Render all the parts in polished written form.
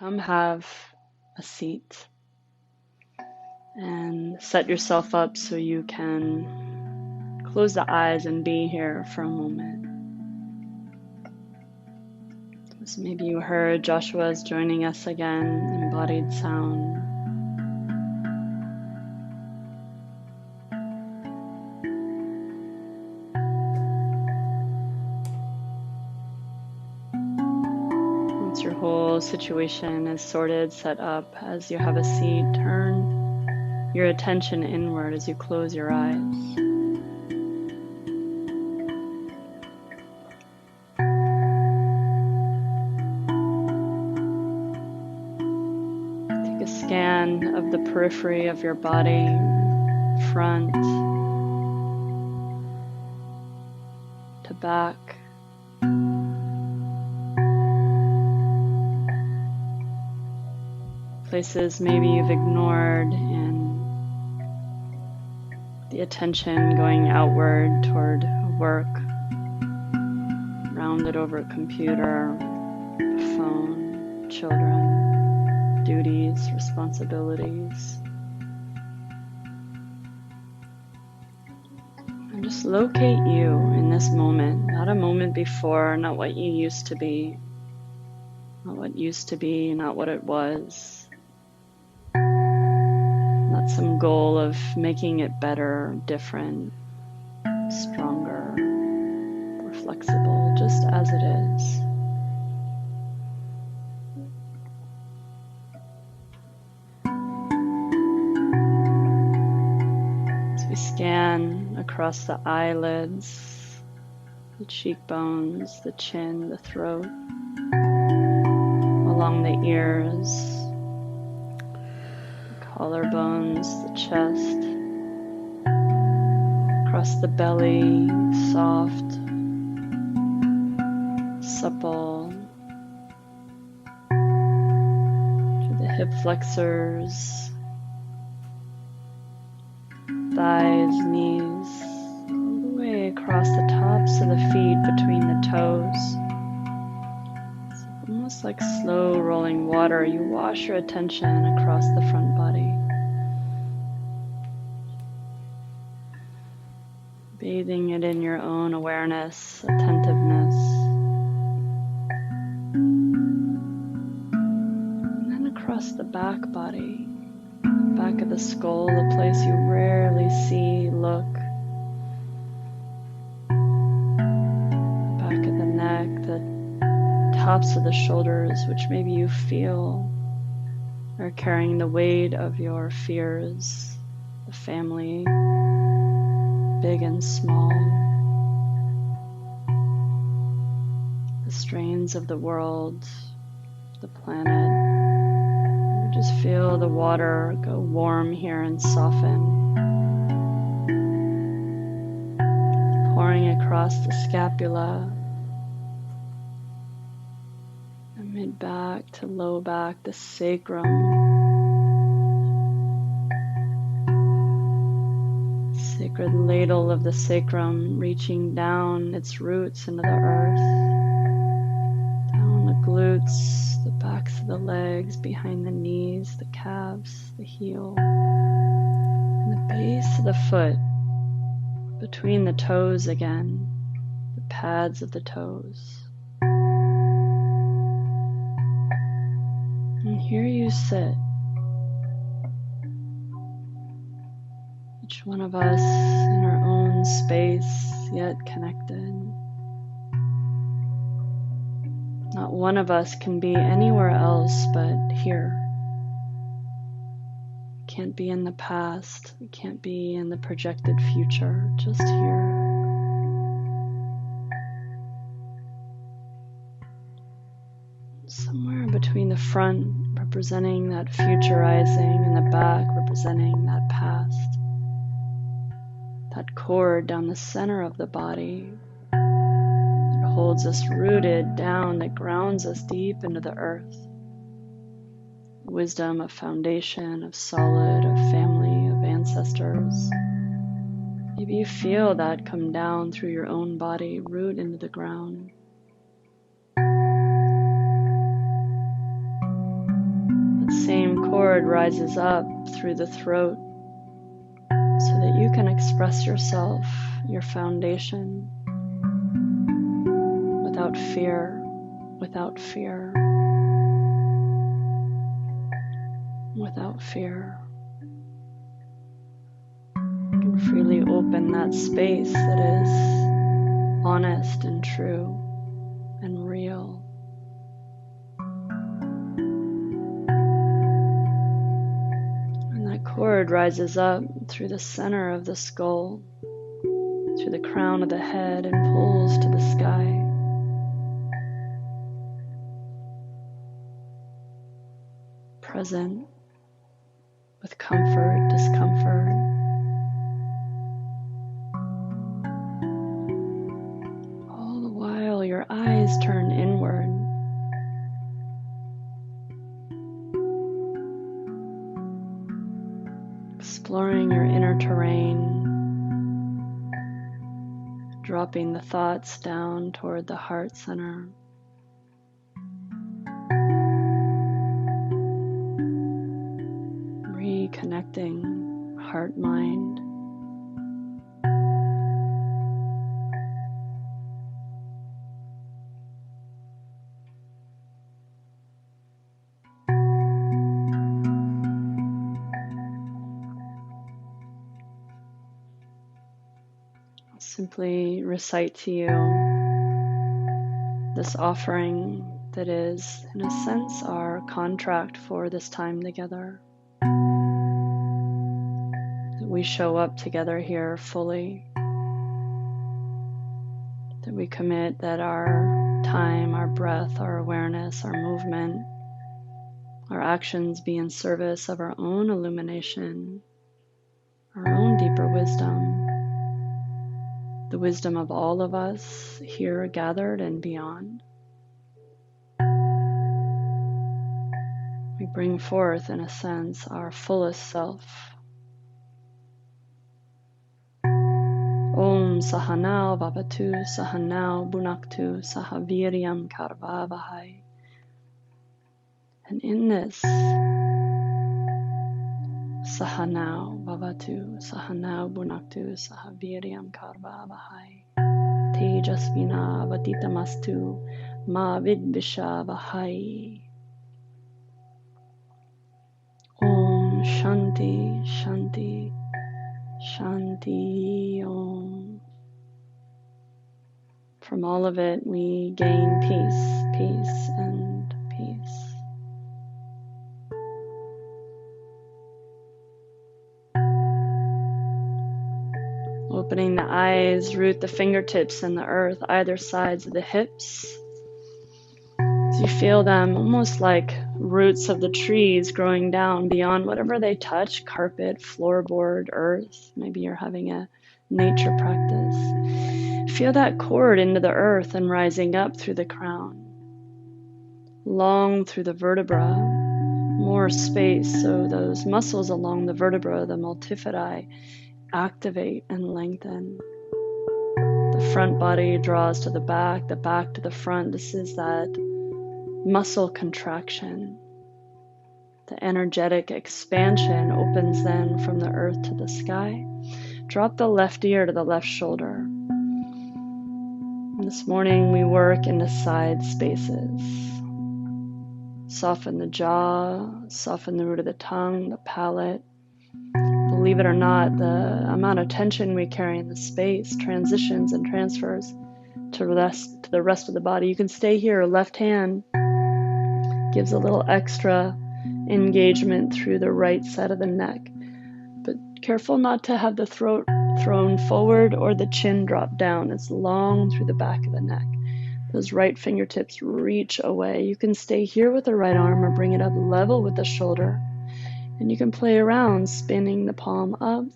Come have a seat and set yourself up so you can close the eyes and be here for a moment. So maybe you heard Joshua is joining us again, embodied sound. Once your whole situation is sorted, set up, as you have a seat, turn your attention inward as you close your eyes. Take a scan of the periphery of your body, front to back. Places maybe you've ignored, and the attention going outward toward work, rounded over a computer, a phone, children, duties, responsibilities. And just locate you in this moment, not a moment before, not what you used to be, not what used to be, not what it was. Not some goal of making it better, different, stronger, more flexible, just as it is. As we scan across the eyelids, the cheekbones, the chin, the throat, along the ears, collarbones, the chest, across the belly, soft, supple, to the hip flexors, thighs, knees, all the way across the tops of the feet between the toes. Almost like slow rolling water, you wash your attention across the front body. Bathing it in your own awareness, attentiveness. And then across the back body, back of the skull, the place you rarely see, look. Back of the neck, the tops of the shoulders, which maybe you feel are carrying the weight of your fears, the family, big and small, the strains of the world, the planet. You just feel the water go warm here and soften, pouring across the scapula, mid back to low back, the sacrum, sacred ladle of the sacrum reaching down its roots into the earth, down the glutes, the backs of the legs, behind the knees, the calves, the heel, and the base of the foot, between the toes again, the pads of the toes. And here you sit, each one of us in our own space, yet connected. Not one of us can be anywhere else but here. We can't be in the past, we can't be in the projected future, just here. Somewhere between the front, representing that futurizing, and the back, representing that past. That cord down the center of the body that holds us rooted down, that grounds us deep into the earth. Wisdom of foundation, of solid, of family, of ancestors. Maybe you feel that come down through your own body, root into the ground. That same cord rises up through the throat so that you can express yourself, your foundation, without fear, without fear, without fear. You can freely open that space that is honest and true and real. And that cord rises up through the center of the skull, through the crown of the head, and pulls to the sky. Present with comfort, discomfort. All the while your eyes turn inward. Exploring your inner terrain, dropping the thoughts down toward the heart center. Reconnecting heart-mind. Simply recite to you this offering that is, in a sense, our contract for this time together. That we show up together here fully. That we commit that our time, our breath, our awareness, our movement, our actions be in service of our own illumination, our own deeper wisdom. The wisdom of all of us here gathered and beyond. We bring forth, in a sense, our fullest self. Om Sahanao Vavatu Sahanao Bhunaktu Sahaviryam Karvavahai. And in this Sahanao Vavatu Sahanao Bhunaktu Sahaviryam Karvavahai. Tejasvina Vatitamastu Ma Vidvishavahai. Om Shanti Shanti Shanti Om. From all of it we gain peace, peace and peace. Opening the eyes, root the fingertips in the earth, either sides of the hips. As you feel them almost like roots of the trees growing down beyond whatever they touch, carpet, floorboard, earth. Maybe you're having a nature practice. Feel that cord into the earth and rising up through the crown. Long through the vertebra, more space so those muscles along the vertebra, the multifidi, activate and lengthen. The front body draws to the back to the front. This is that muscle contraction. The energetic expansion opens then from the earth to the sky. Drop the left ear to the left shoulder. And this morning we work into side spaces. Soften the jaw, soften the root of the tongue, the palate. Believe it or not, the amount of tension we carry in the space transitions and transfers to the rest of the body. You can stay here. Left hand gives a little extra engagement through the right side of the neck. But careful not to have the throat thrown forward or the chin drop down. It's long through the back of the neck. Those right fingertips reach away. You can stay here with the right arm or bring it up level with the shoulder. And you can play around, spinning the palm up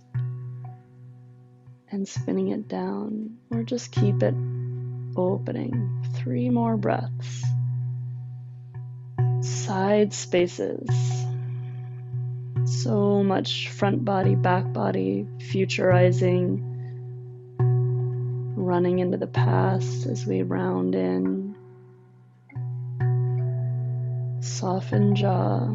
and spinning it down, or just keep it opening. 3 more breaths. Side spaces. So much front body, back body, futurizing, running into the past as we round in. Soften jaw.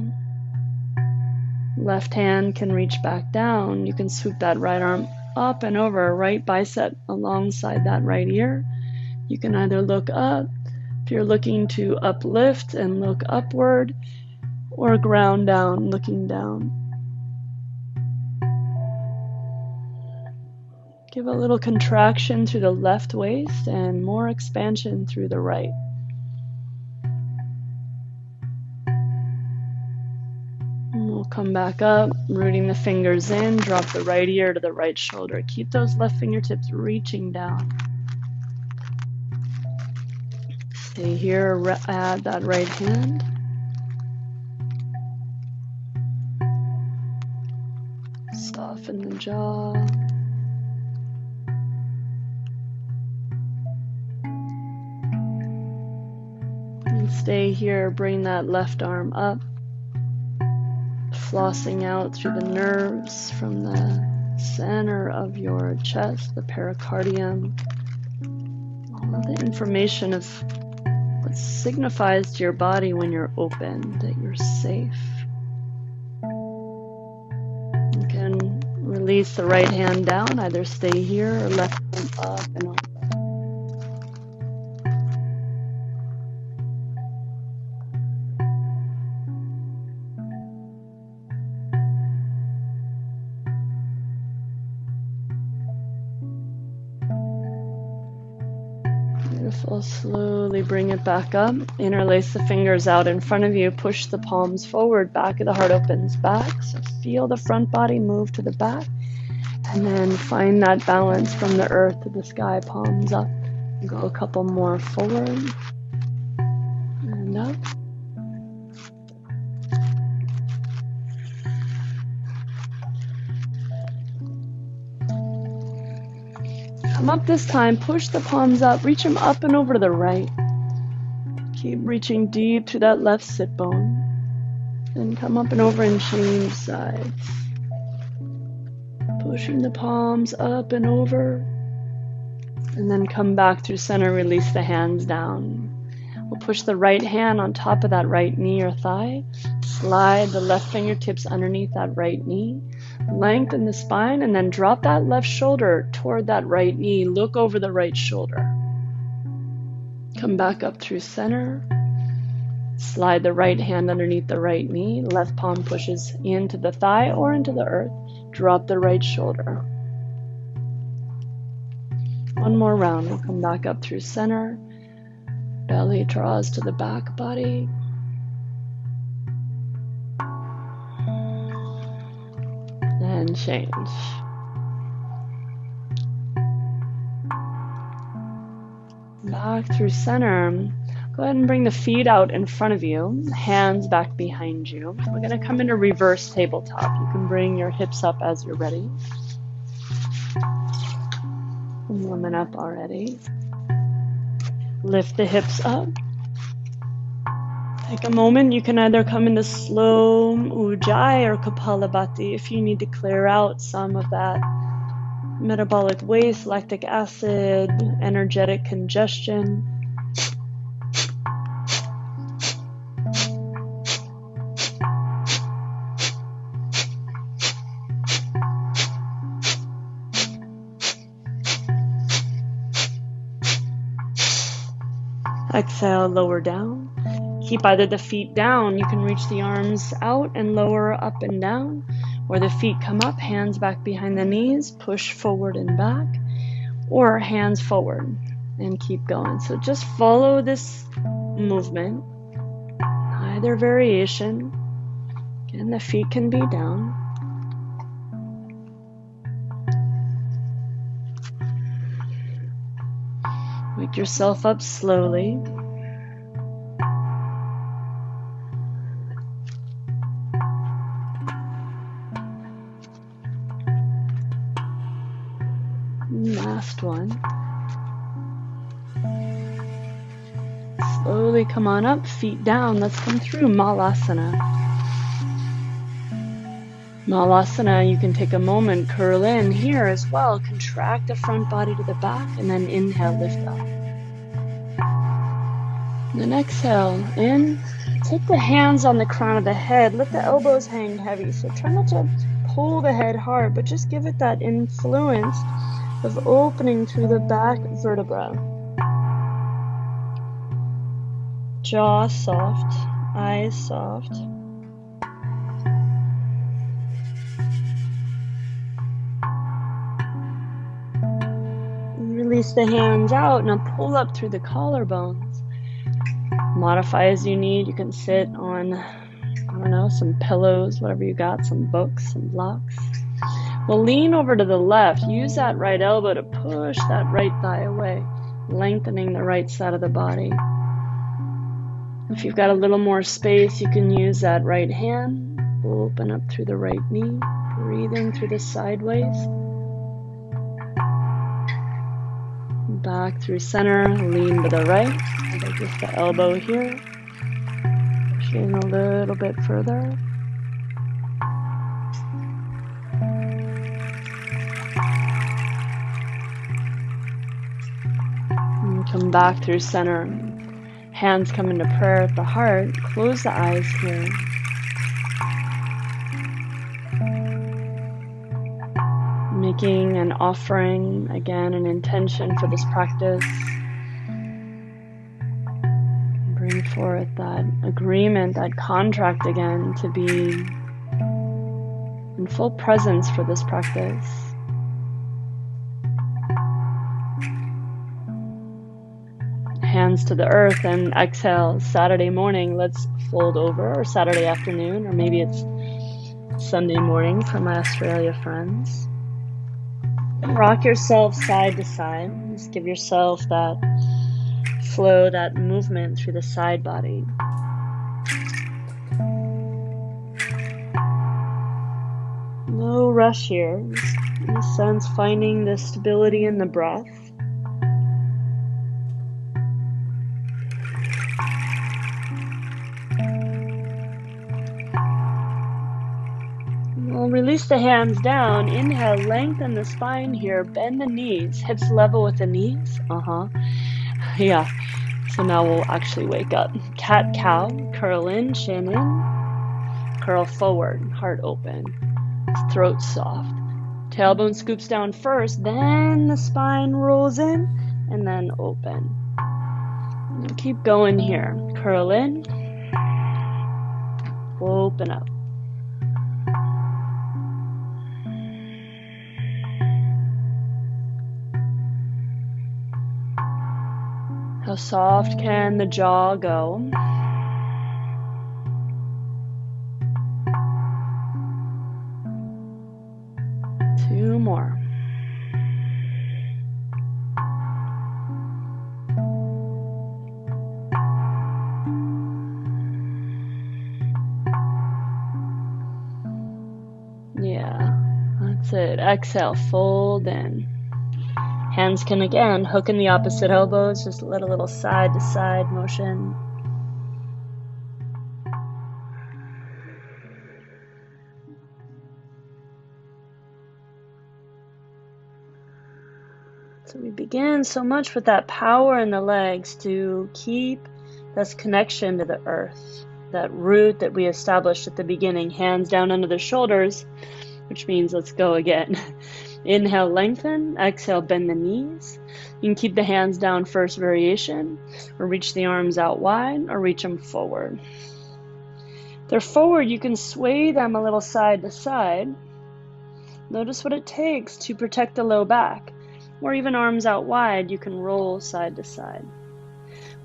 Left hand can reach back down. You can swoop that right arm up and over, right bicep alongside that right ear. You can either look up, if you're looking to uplift and look upward, or ground down, looking down. Give a little contraction through the left waist and more expansion through the right. And we'll come back up, rooting the fingers in, drop the right ear to the right shoulder. Keep those left fingertips reaching down. Stay here, add that right hand. Soften the jaw. And stay here, bring that left arm up, flossing out through the nerves from the center of your chest, the pericardium. All the information of what signifies to your body when you're open, that you're safe. You can release the right hand down, either stay here or left hand up and over. Beautiful. Slowly bring it back up. Interlace the fingers out in front of you. Push the palms forward. Back of the heart opens back. So feel the front body move to the back. And then find that balance from the earth to the sky. Palms up. Go a couple more forward. And up. Come up this time, push the palms up, reach them up and over to the right. Keep reaching deep to that left sit bone. And come up and over and change sides. Pushing the palms up and over. And then come back through center, release the hands down. We'll push the right hand on top of that right knee or thigh. Slide the left fingertips underneath that right knee. Lengthen the spine and then drop that left shoulder toward that right knee. Look over the right shoulder. Come back up through center. Slide the right hand underneath the right knee. Left palm pushes into the thigh or into the earth. Drop the right shoulder. One more round. We'll come back up through center. Belly draws to the back body. And change. Back through center. Go ahead and bring the feet out in front of you, hands back behind you. We're going to come into reverse tabletop. You can bring your hips up as you're ready. I'm warming up already. Lift the hips up. Take a moment. You can either come into slow ujjayi or kapalabhati if you need to clear out some of that metabolic waste, lactic acid, energetic congestion. Exhale, lower down. Keep either the feet down, you can reach the arms out and lower up and down, or the feet come up, hands back behind the knees, push forward and back, or hands forward and keep going. So just follow this movement, either variation. Again, the feet can be down. Wake yourself up slowly. Last one. Slowly come on up, feet down. Let's come through Malasana. Malasana, you can take a moment, curl in here as well. Contract the front body to the back and then inhale, lift up. And then exhale, in, Put the hands on the crown of the head. Let the elbows hang heavy. So try not to pull the head hard, but just give it that influence of opening through the back vertebra. Jaw soft, eyes soft. Release the hands out. Now pull up through the collarbones. Modify as you need. You can sit on, I don't know, some pillows, whatever you got, some books, some blocks. We'll lean over to the left. Use that right elbow to push that right thigh away, lengthening the right side of the body. If you've got a little more space, you can use that right hand. Open up through the right knee, breathing through the sideways. Back through center, lean to the right. Just the elbow here. Push in a little bit further. And come back through center. Hands come into prayer at the heart. Close the eyes here. Making an offering, again, an intention for this practice. Bring forth that agreement, that contract again to be in full presence for this practice. Hands to the earth and exhale. Saturday morning, let's fold over, or Saturday afternoon, or maybe it's Sunday morning for my Australia friends. Rock yourself side to side. Just give yourself that flow, that movement through the side body. No rush here. Just in a sense, finding the stability in the breath. Release the hands down. Inhale, lengthen the spine here. Bend the knees. Hips level with the knees. Yeah. So now we'll actually wake up. Cat cow. Curl in, chin in. Curl forward, heart open. Throat soft. Tailbone scoops down first. Then the spine rolls in. And then open. And keep going here. Curl in. Open up. How soft can the jaw go? Two more. Yeah, that's it. Exhale, fold in. Hands can again hook in the opposite elbows, just let a little side to side motion. So we begin so much with that power in the legs to keep this connection to the earth, that root that we established at the beginning, hands down under the shoulders, which means let's go again. Inhale, lengthen. Exhale, bend the knees. You can keep the hands down, first variation, or reach the arms out wide, or reach them forward. If they're forward, you can sway them a little side to side. Notice what it takes to protect the low back. Or even arms out wide, you can roll side to side.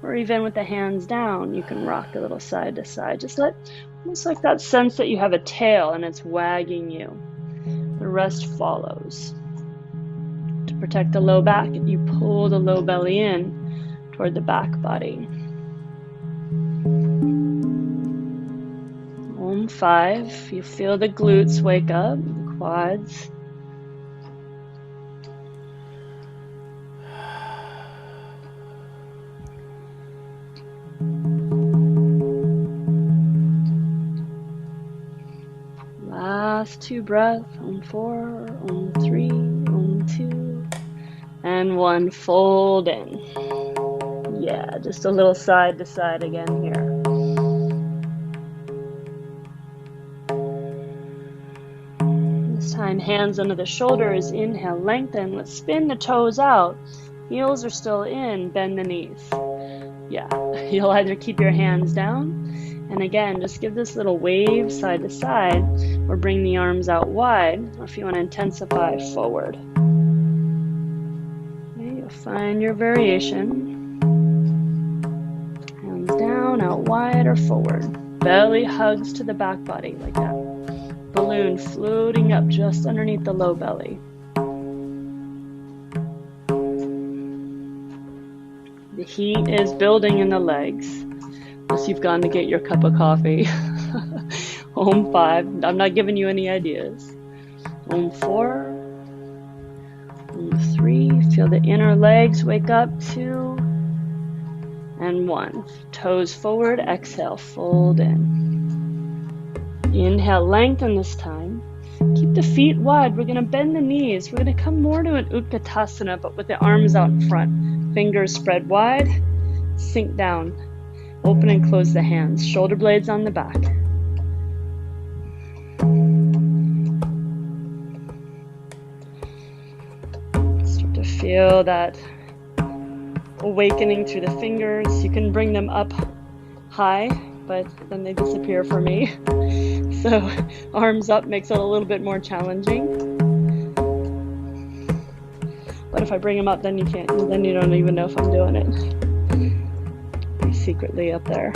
Or even with the hands down, you can rock a little side to side. Just almost like that sense that you have a tail and it's wagging you. The rest follows. To protect the low back, you pull the low belly in toward the back body. Om 5. You feel the glutes wake up, the quads. Last 2 breaths. Om 4, Om 3, Om 2, and 1. Fold in. Yeah, just a little side to side again here. time, hands under the shoulders. Inhale, lengthen. Let's spin the toes out. Heels are still in. Bend the knees. Yeah, you'll either keep your hands down, and again, just give this little wave side to side, or bring the arms out wide, or if you want to intensify, forward. Okay, you'll find your variation. Hands down, out wide, or forward. Belly hugs to the back body, like that. Balloon floating up just underneath the low belly. The heat is building in the legs. Unless you've gone to get your cup of coffee. Om 5. I'm not giving you any ideas. Om 4. Om 3. Feel the inner legs wake up. 2. And 1. Toes forward. Exhale. Fold in. Inhale. Lengthen this time. Keep the feet wide. We're going to bend the knees. We're going to come more to an Utkatasana, but with the arms out in front. Fingers spread wide, sink down, open and close the hands, shoulder blades on the back. Start to feel that awakening through the fingers. You can bring them up high, but then they disappear for me. So arms up makes it a little bit more challenging. But if I bring them up, then you can't. Then you don't even know if I'm doing it. He's secretly up there,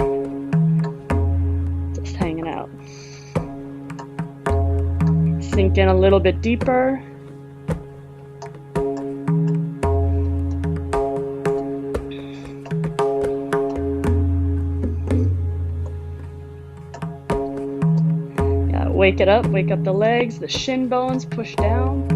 just hanging out. Sink in a little bit deeper. Yeah, wake it up. Wake up the legs, the shin bones. Push down.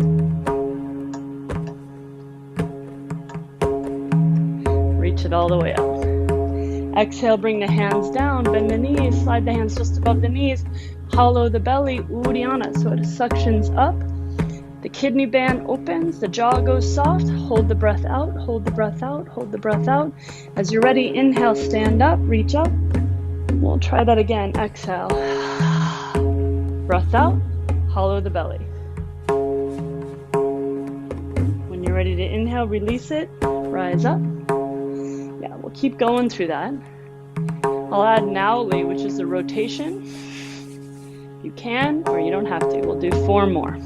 Reach it all the way up. Exhale, bring the hands down, bend the knees, slide the hands just above the knees, hollow the belly, Uddiyana, so it suctions up. The kidney band opens, the jaw goes soft, hold the breath out, hold the breath out, hold the breath out. As you're ready, inhale, stand up, reach up. We'll try that again, exhale. Breath out, hollow the belly. When you're ready to inhale, release it, rise up. Yeah, we'll keep going through that. I'll add Nauli, which is the rotation. You can, or you don't have to. We'll do 4 more.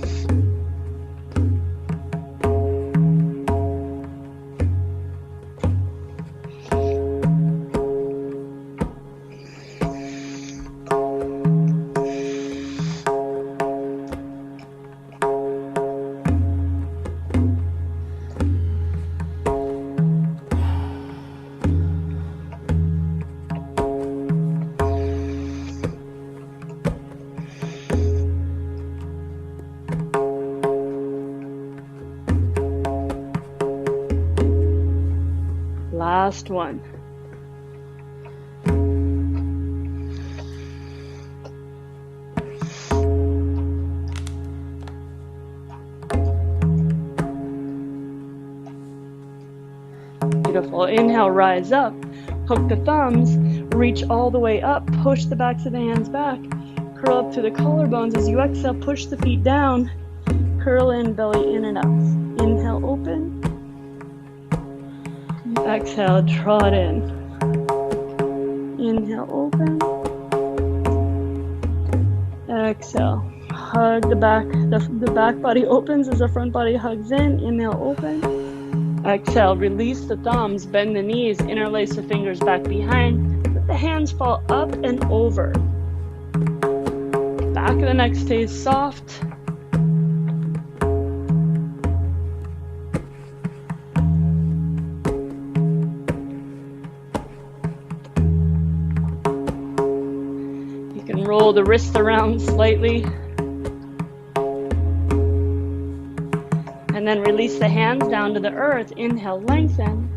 Last one. Beautiful. Inhale, rise up. Hook the thumbs. Reach all the way up. Push the backs of the hands back. Curl up through the collarbones. As you exhale, push the feet down. Curl in, belly in and up. Inhale, open. Exhale, draw it in. Inhale, open. Exhale, hug the back. The back body opens as the front body hugs in. Inhale, open. Exhale, release the thumbs, bend the knees, interlace the fingers back behind. Let the hands fall up and over. Back of the neck stays soft. Roll the wrists around slightly. And then release the hands down to the earth. Inhale, lengthen.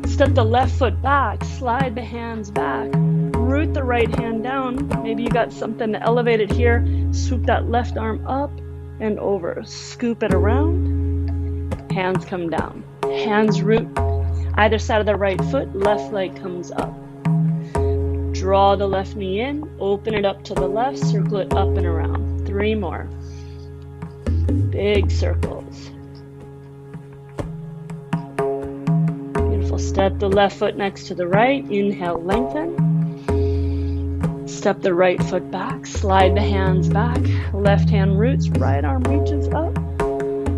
Step the left foot back. Slide the hands back. Root the right hand down. Maybe you got something to elevate it here. Swoop that left arm up and over. Scoop it around. Hands come down. Hands root either side of the right foot. Left leg comes up. Draw the left knee in, open it up to the left, circle it up and around. 3 more. Big circles. Beautiful. Step the left foot next to the right. Inhale, lengthen. Step the right foot back. Slide the hands back. Left hand roots. Right arm reaches up.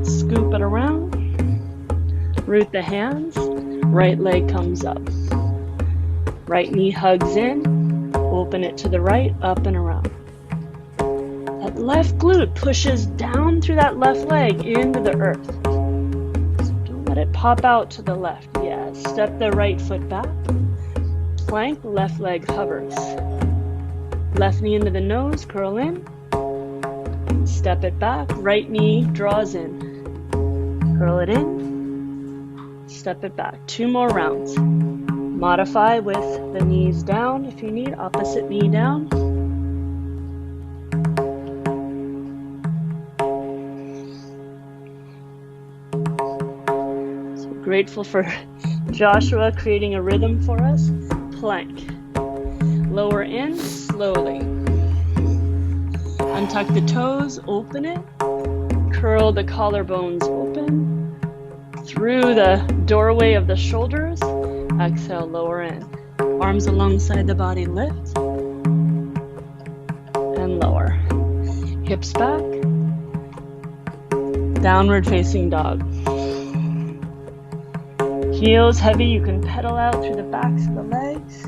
Scoop it around. Root the hands. Right leg comes up. Right knee hugs in. Open it to the right, up and around. That left glute pushes down through that left leg into the earth. So don't let it pop out to the left. Yeah, step the right foot back. Plank, left leg hovers. Left knee into the nose, curl in. Step it back, right knee draws in. Curl it in. Step it back. 2 more rounds. Modify with the knees down if you need, opposite knee down. So grateful for Joshua creating a rhythm for us. Plank. Lower in slowly. Untuck the toes, open it. Curl the collarbones open. Through the doorway of the shoulders. Exhale, lower in. Arms alongside the body, lift. And lower. Hips back. Downward facing dog. Heels heavy, you can pedal out through the backs of the legs.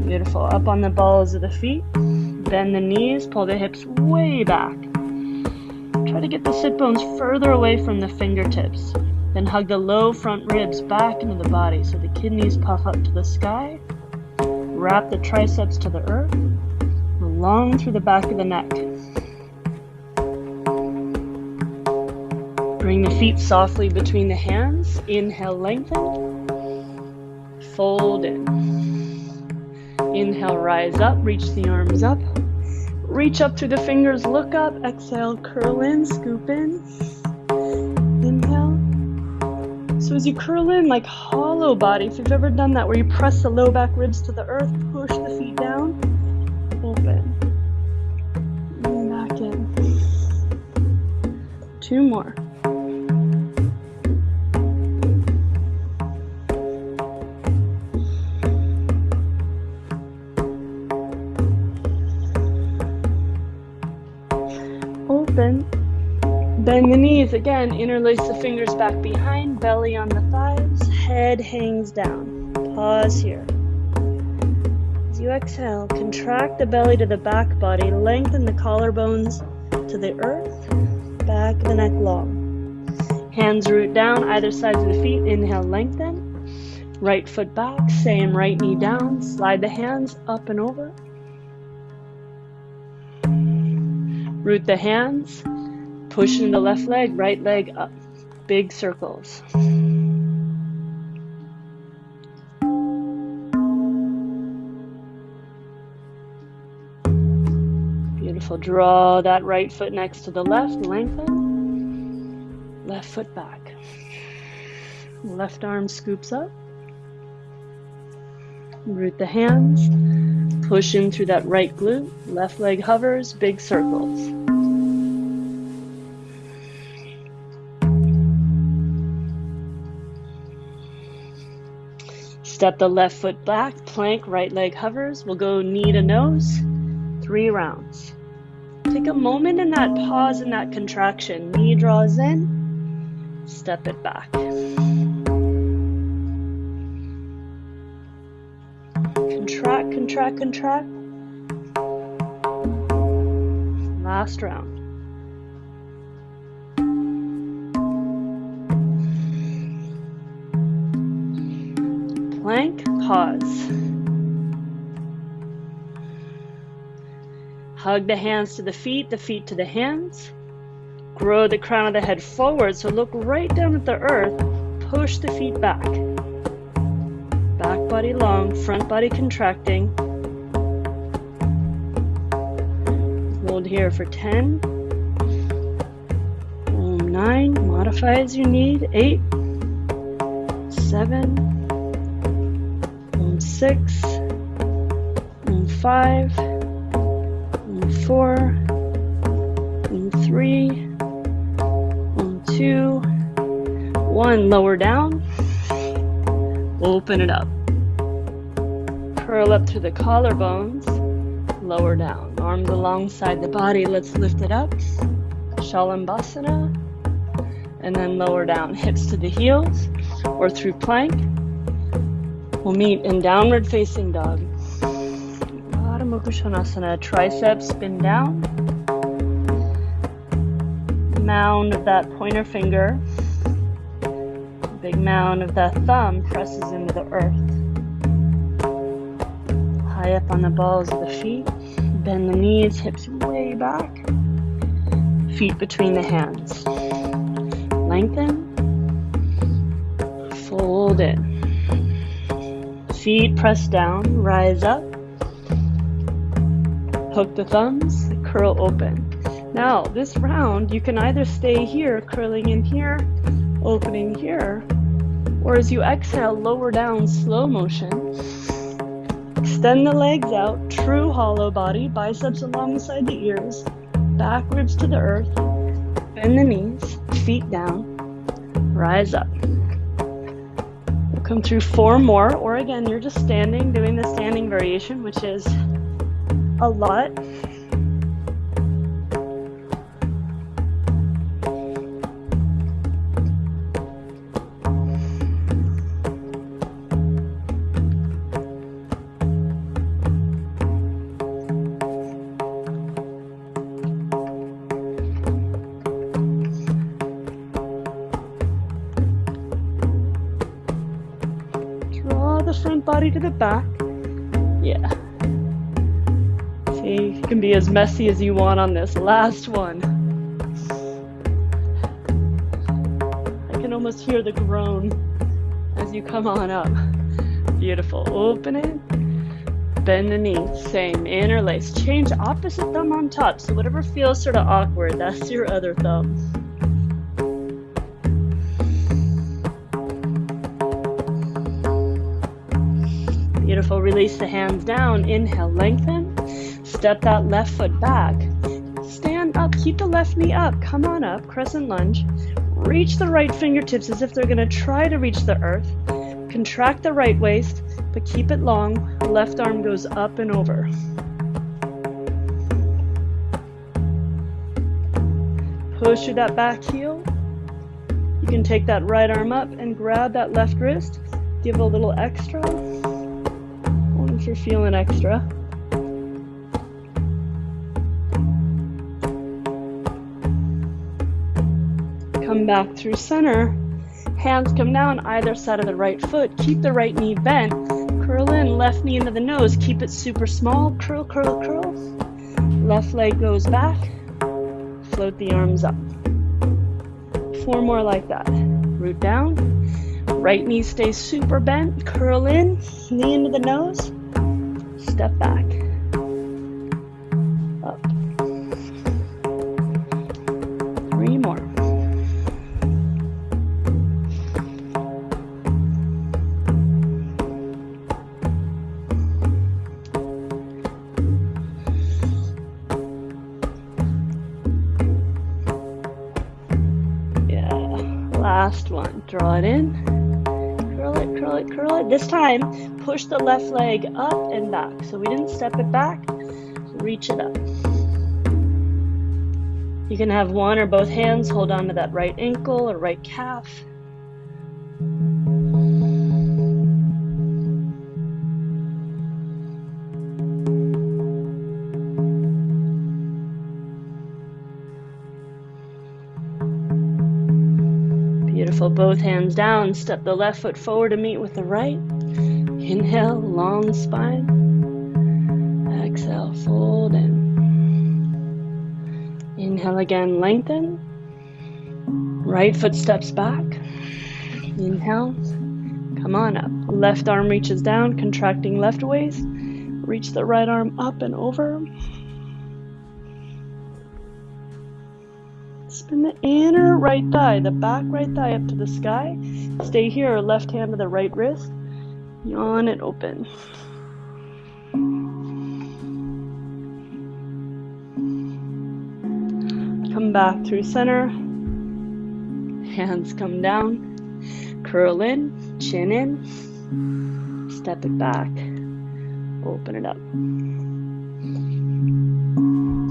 Beautiful. Up on the balls of the feet. Bend the knees, pull the hips way back. Try to get the sit bones further away from the fingertips. Then hug the low front ribs back into the body so the kidneys puff up to the sky. Wrap the triceps to the earth. Long through the back of the neck. Bring the feet softly between the hands. Inhale, lengthen. Fold in. Inhale, rise up, reach the arms up. Reach up through the fingers, look up. Exhale, curl in, scoop in. Inhale. So as you curl in, like hollow body, if you've ever done that, where you press the low back ribs to the earth, push the feet down, open. And back in. 2 more. Open. Bend the knees again. Interlace the fingers back behind. Belly on the thighs. Head hangs down. Pause here. As you exhale, contract the belly to the back body. Lengthen the collarbones to the earth. Back of the neck long. Hands root down either sides of the feet. Inhale, lengthen. Right foot back. Same, right knee down. Slide the hands up and over. Root the hands, push into the left leg, right leg up. Big circles. Beautiful. Draw that right foot next to the left, lengthen. Left foot back. Left arm scoops up. Root the hands. Push in through that right glute. Left leg hovers, big circles. Step the left foot back, plank, right leg hovers. We'll go knee to nose, 3 rounds. Take a moment in that pause and that contraction. Knee draws in, step it back. Contract, contract, contract. Last round. Plank, pause. Hug the hands to the feet to the hands. Grow the crown of the head forward, so look right down at the earth. Push the feet back. Back body long, front body contracting. Hold here for 10. 9, modify as you need. 8, 7, 6, 5, 4, 3, 2, 1. Lower down. Open it up. Curl up through the collarbones. Lower down. Arms alongside the body. Let's lift it up. Shalambhasana. And then lower down. Hips to the heels or through plank. We'll meet in downward facing dog. Adho Mukha Svanasana. Triceps spin down. Mound of that pointer finger. Big mound of that thumb presses into the earth. High up on the balls of the feet. Bend the knees, hips way back. Feet between the hands. Lengthen. Fold in. Feet press down, rise up. Hook the thumbs, curl open. Now, this round, you can either stay here, curling in here, opening here, or as you exhale, lower down, slow motion. Extend the legs out, true hollow body, biceps alongside the ears, back ribs to the earth, bend the knees, feet down, rise up. We'll come through 4 more, or again, you're just standing, doing the standing variation, which is a lot. Front body to the back. Yeah. See, you can be as messy as you want on this last one. I can almost hear the groan as you come on up. Beautiful. Open it. Bend the knees. Same. Interlace. Change opposite thumb on top. So whatever feels sort of awkward, that's your other thumb. Beautiful. Release the hands down. Inhale, lengthen. Step that left foot back. Stand up. Keep the left knee up. Come on up. Crescent lunge. Reach the right fingertips as if they're going to try to reach the earth. Contract the right waist, but keep it long. Left arm goes up and over. Push through that back heel. You can take that right arm up and grab that left wrist. Give a little extra. If you're feeling extra. Come back through center. Hands come down either side of the right foot. Keep the right knee bent. Curl in, left knee into the nose. Keep it super small. Curl, curl, curl. Left leg goes back. Float the arms up. 4 more like that. Root down. Right knee stays super bent. Curl in, knee into the nose. Step back. Up. 3 more. Yeah. Last one. Draw it in. Curl it, curl it, curl it. This time, push the left leg up and back. So we didn't step it back, reach it up. You can have one or both hands hold on to that right ankle or right calf. Beautiful. Both hands down. Step the left foot forward to meet with the right. Inhale, long spine. Exhale, fold in. Inhale again, lengthen. Right foot steps back. Inhale, come on up. Left arm reaches down, contracting left waist. Reach the right arm up and over. Spin the inner right thigh, the back right thigh up to the sky. Stay here, left hand to the right wrist. Yawn it open. Come back through center. Hands come down. Curl in, chin in. Step it back. Open it up.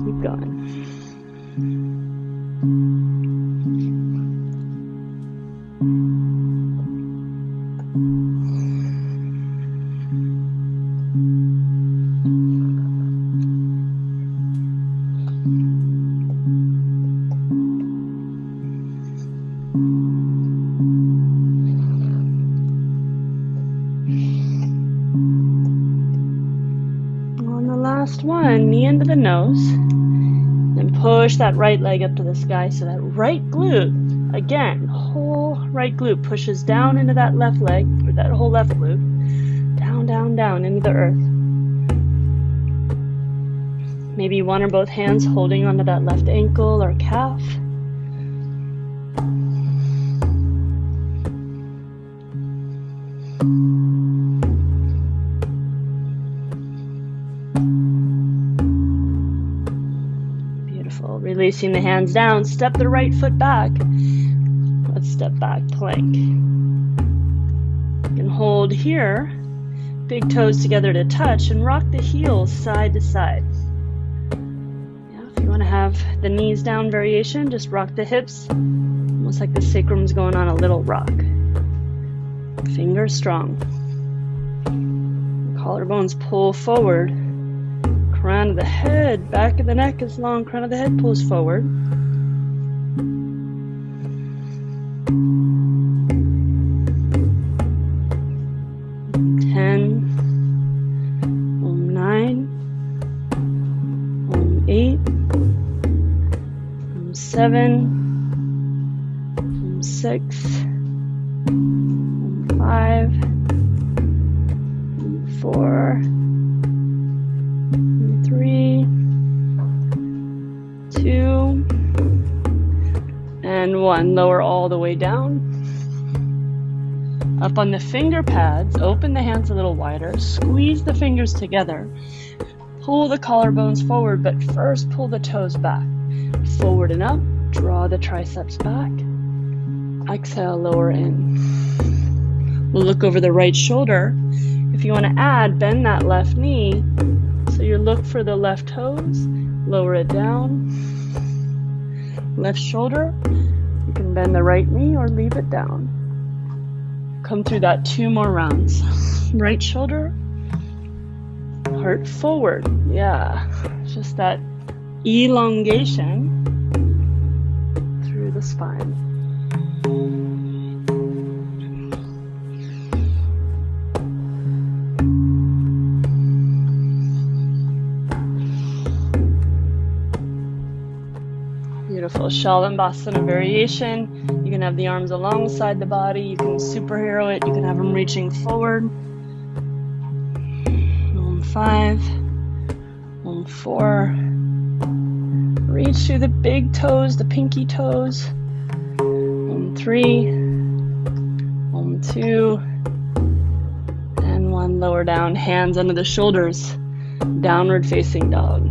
Keep going. On the last one, knee into the nose. Then push that right leg up to the sky so that right glute, again, whole right glute pushes down into that left leg, or that whole left glute. Down, down, down into the earth. Maybe one or both hands holding onto that left ankle or calf. Beautiful. Releasing the hands down, step the right foot back. Let's step back, plank. You can hold here, big toes together to touch, and rock the heels side to side. If you want to have the knees down variation, just rock the hips, almost like the sacrum's going on a little rock. Fingers strong. Collarbones pull forward. Crown of the head, back of the neck is long, crown of the head pulls forward. Seven, 6, 5, 4, 3, 2, and 1. Lower all the way down. Up on the finger pads, open the hands a little wider, squeeze the fingers together, pull the collarbones forward, but first pull the toes back. Forward and up, draw the triceps back. Exhale, lower in. We'll look over the right shoulder. If you want to add, bend that left knee. So you look for the left toes, lower it down. Left shoulder, you can bend the right knee or leave it down. Come through that 2 more rounds. Right shoulder, heart forward. Yeah, just that elongation through the spine. Beautiful. Shalabhasana variation. You can have the arms alongside the body. You can superhero it. You can have them reaching forward. 5, 4. Reach through the big toes, the pinky toes. 3, 2, and 1. Lower down, hands under the shoulders. Downward facing dog.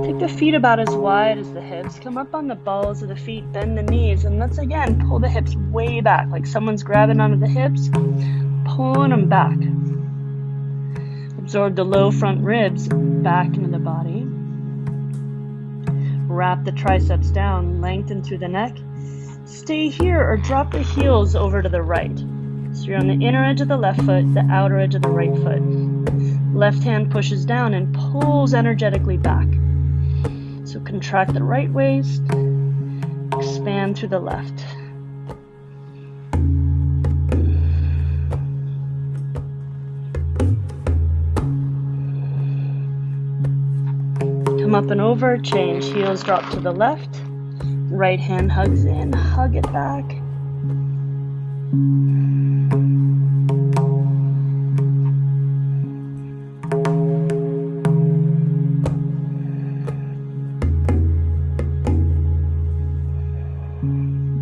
Take the feet about as wide as the hips. Come up on the balls of the feet, bend the knees, and let's again pull the hips way back, like someone's grabbing onto the hips, pulling them back. Absorb the low front ribs back into the body. Wrap the triceps down, lengthen through the neck. Stay here or drop the heels over to the right. So you're on the inner edge of the left foot, the outer edge of the right foot. Left hand pushes down and pulls energetically back. So contract the right waist, expand through the left. Come up and over, change, heels drop to the left, right hand hugs in, hug it back.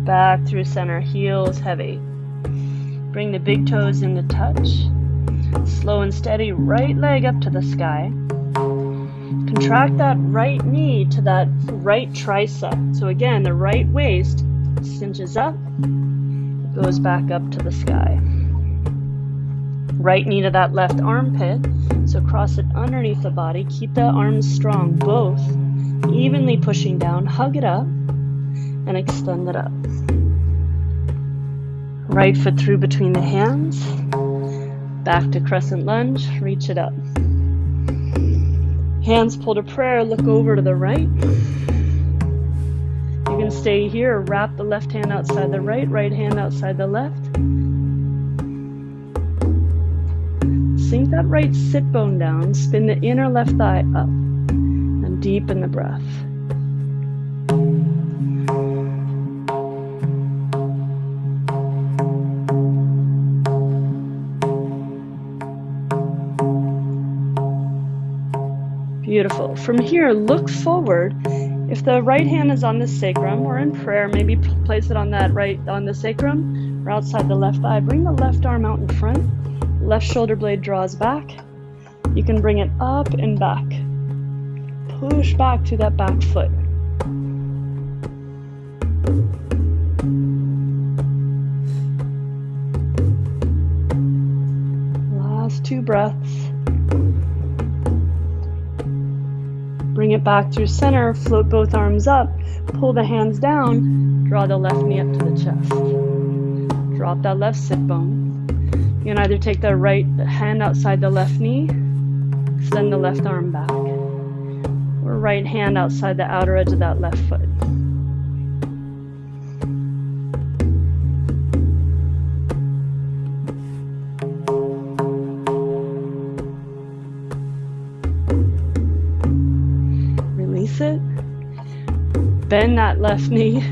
Back through center, heels heavy. Bring the big toes into touch. Slow and steady right leg up to the sky. Contract that right knee to that right tricep. So again, the right waist cinches up, goes back up to the sky. Right knee to that left armpit. So cross it underneath the body. Keep the arms strong, both evenly pushing down. Hug it up and extend it up. Right foot through between the hands. Back to crescent lunge. Reach it up. Hands pull to prayer, look over to the right. You can stay here, wrap the left hand outside the right, right hand outside the left. Sink that right sit bone down, spin the inner left thigh up, and deepen the breath. Beautiful. From here, look forward. If the right hand is on the sacrum or in prayer, maybe place it on the sacrum or outside the left thigh. Bring the left arm out in front. Left shoulder blade draws back. You can bring it up and back. Push back to that back foot. Last 2 breaths. Bring it back through center, float both arms up, pull the hands down, draw the left knee up to the chest. Drop that left sit bone. You can either take the right hand outside the left knee, extend the left arm back, or right hand outside the outer edge of that left foot. It. Bend that left knee,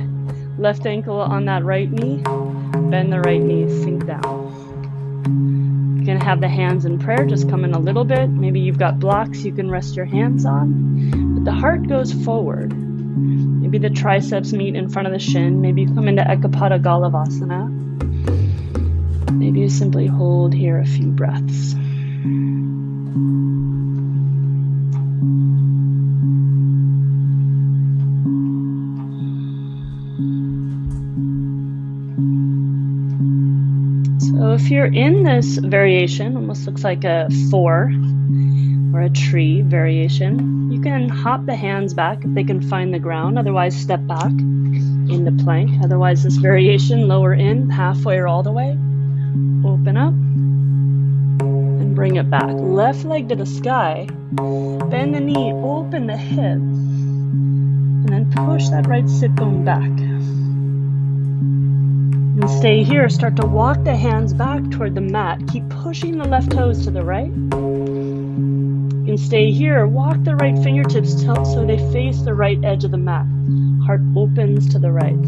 left ankle on that right knee. Bend the right knee, sink down. You can have the hands in prayer, just come in a little bit. Maybe you've got blocks you can rest your hands on. But the heart goes forward. Maybe the triceps meet in front of the shin. Maybe you come into Ekapada Galavasana. Maybe you simply hold here a few breaths. So if you're in this variation, almost looks like a 4 or a tree variation, you can hop the hands back if they can find the ground. Otherwise, step back into plank. Otherwise, this variation, lower in, halfway or all the way. Open up and bring it back. Left leg to the sky. Bend the knee, open the hip, and then push that right sit bone back. And stay here. Start to walk the hands back toward the mat. Keep pushing the left toes to the right. You can stay here. Walk the right fingertips so they face the right edge of the mat. Heart opens to the right.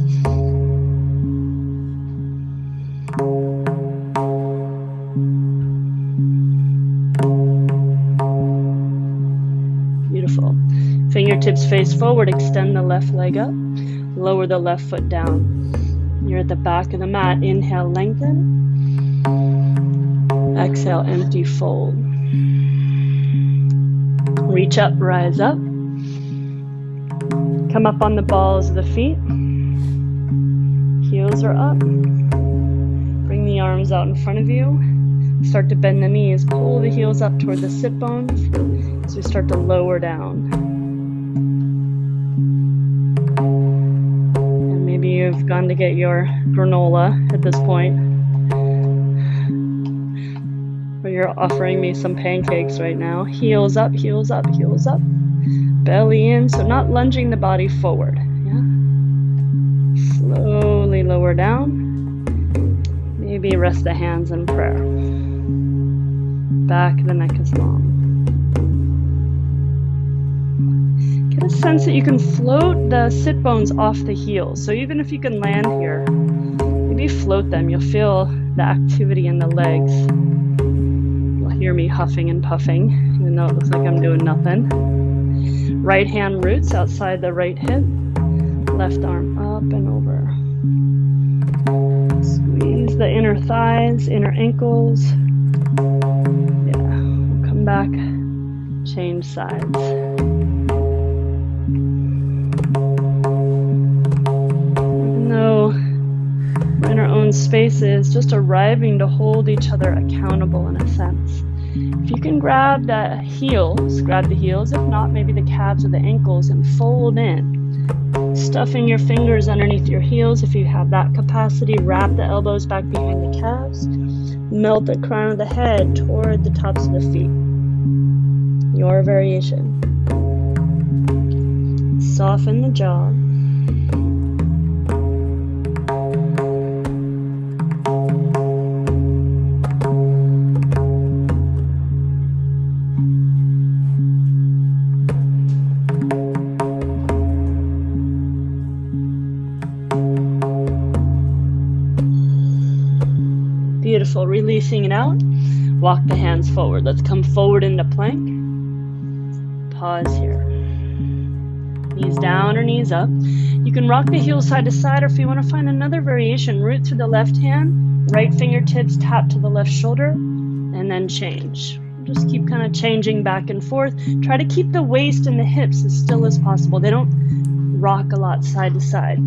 Beautiful. Fingertips face forward. Extend the left leg up. Lower the left foot down. You're at the back of the mat. Inhale, lengthen. Exhale, empty, fold. Reach up, rise up. Come up on the balls of the feet. Heels are up. Bring the arms out in front of you. Start to bend the knees. Pull the heels up toward the sit bones as we start to lower down. You've gone to get your granola at this point, or you're offering me some pancakes right now. Heels up, heels up, heels up. Belly in, so not lunging the body forward. Yeah. Slowly lower down. Maybe rest the hands in prayer. Back of the neck is long. Get a sense that you can float the sit bones off the heels. So even if you can land here, maybe float them. You'll feel the activity in the legs. You'll hear me huffing and puffing, even though it looks like I'm doing nothing. Right hand roots outside the right hip. Left arm up and over. Squeeze to the inner thighs, inner ankles. Yeah, we'll come back, change sides. Even though we're in our own spaces, just arriving to hold each other accountable in a sense. If you can grab the heels, grab the heels. If not, maybe the calves or the ankles, and fold in. Stuffing your fingers underneath your heels if you have that capacity. Wrap the elbows back behind the calves. Melt the crown of the head toward the tops of the feet. Your variation. Soften the jaw. Beautiful. Releasing it out. Walk the hands forward. Let's come forward into plank. Pause here. Knees down or knees up. You can rock the heels side to side, or if you want to find another variation, root through the left hand, right fingertips tap to the left shoulder, and then change. Just keep kind of changing back and forth. Try to keep the waist and the hips as still as possible. They don't rock a lot side to side.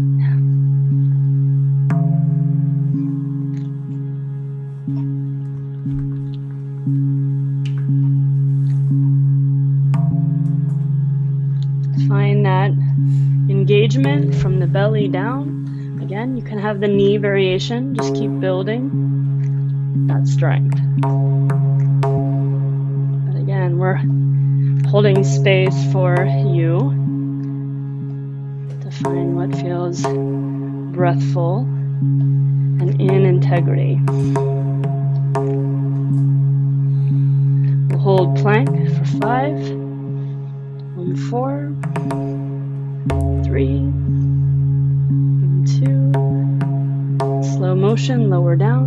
Find that engagement from the belly down. Again, you can have the knee variation. Just keep building that strength. But again, we're holding space for you to find what feels breathful and in integrity. We'll hold plank for 5. 4, 3, 2. Slow motion, lower down.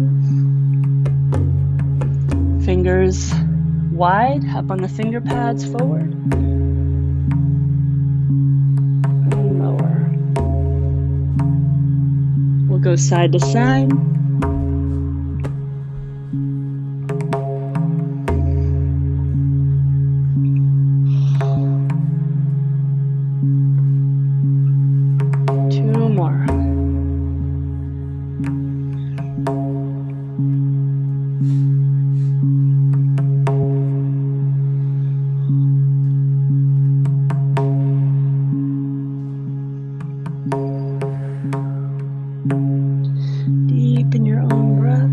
Fingers wide, up on the finger pads, forward. And lower. We'll go side to side. Deepen your own breath.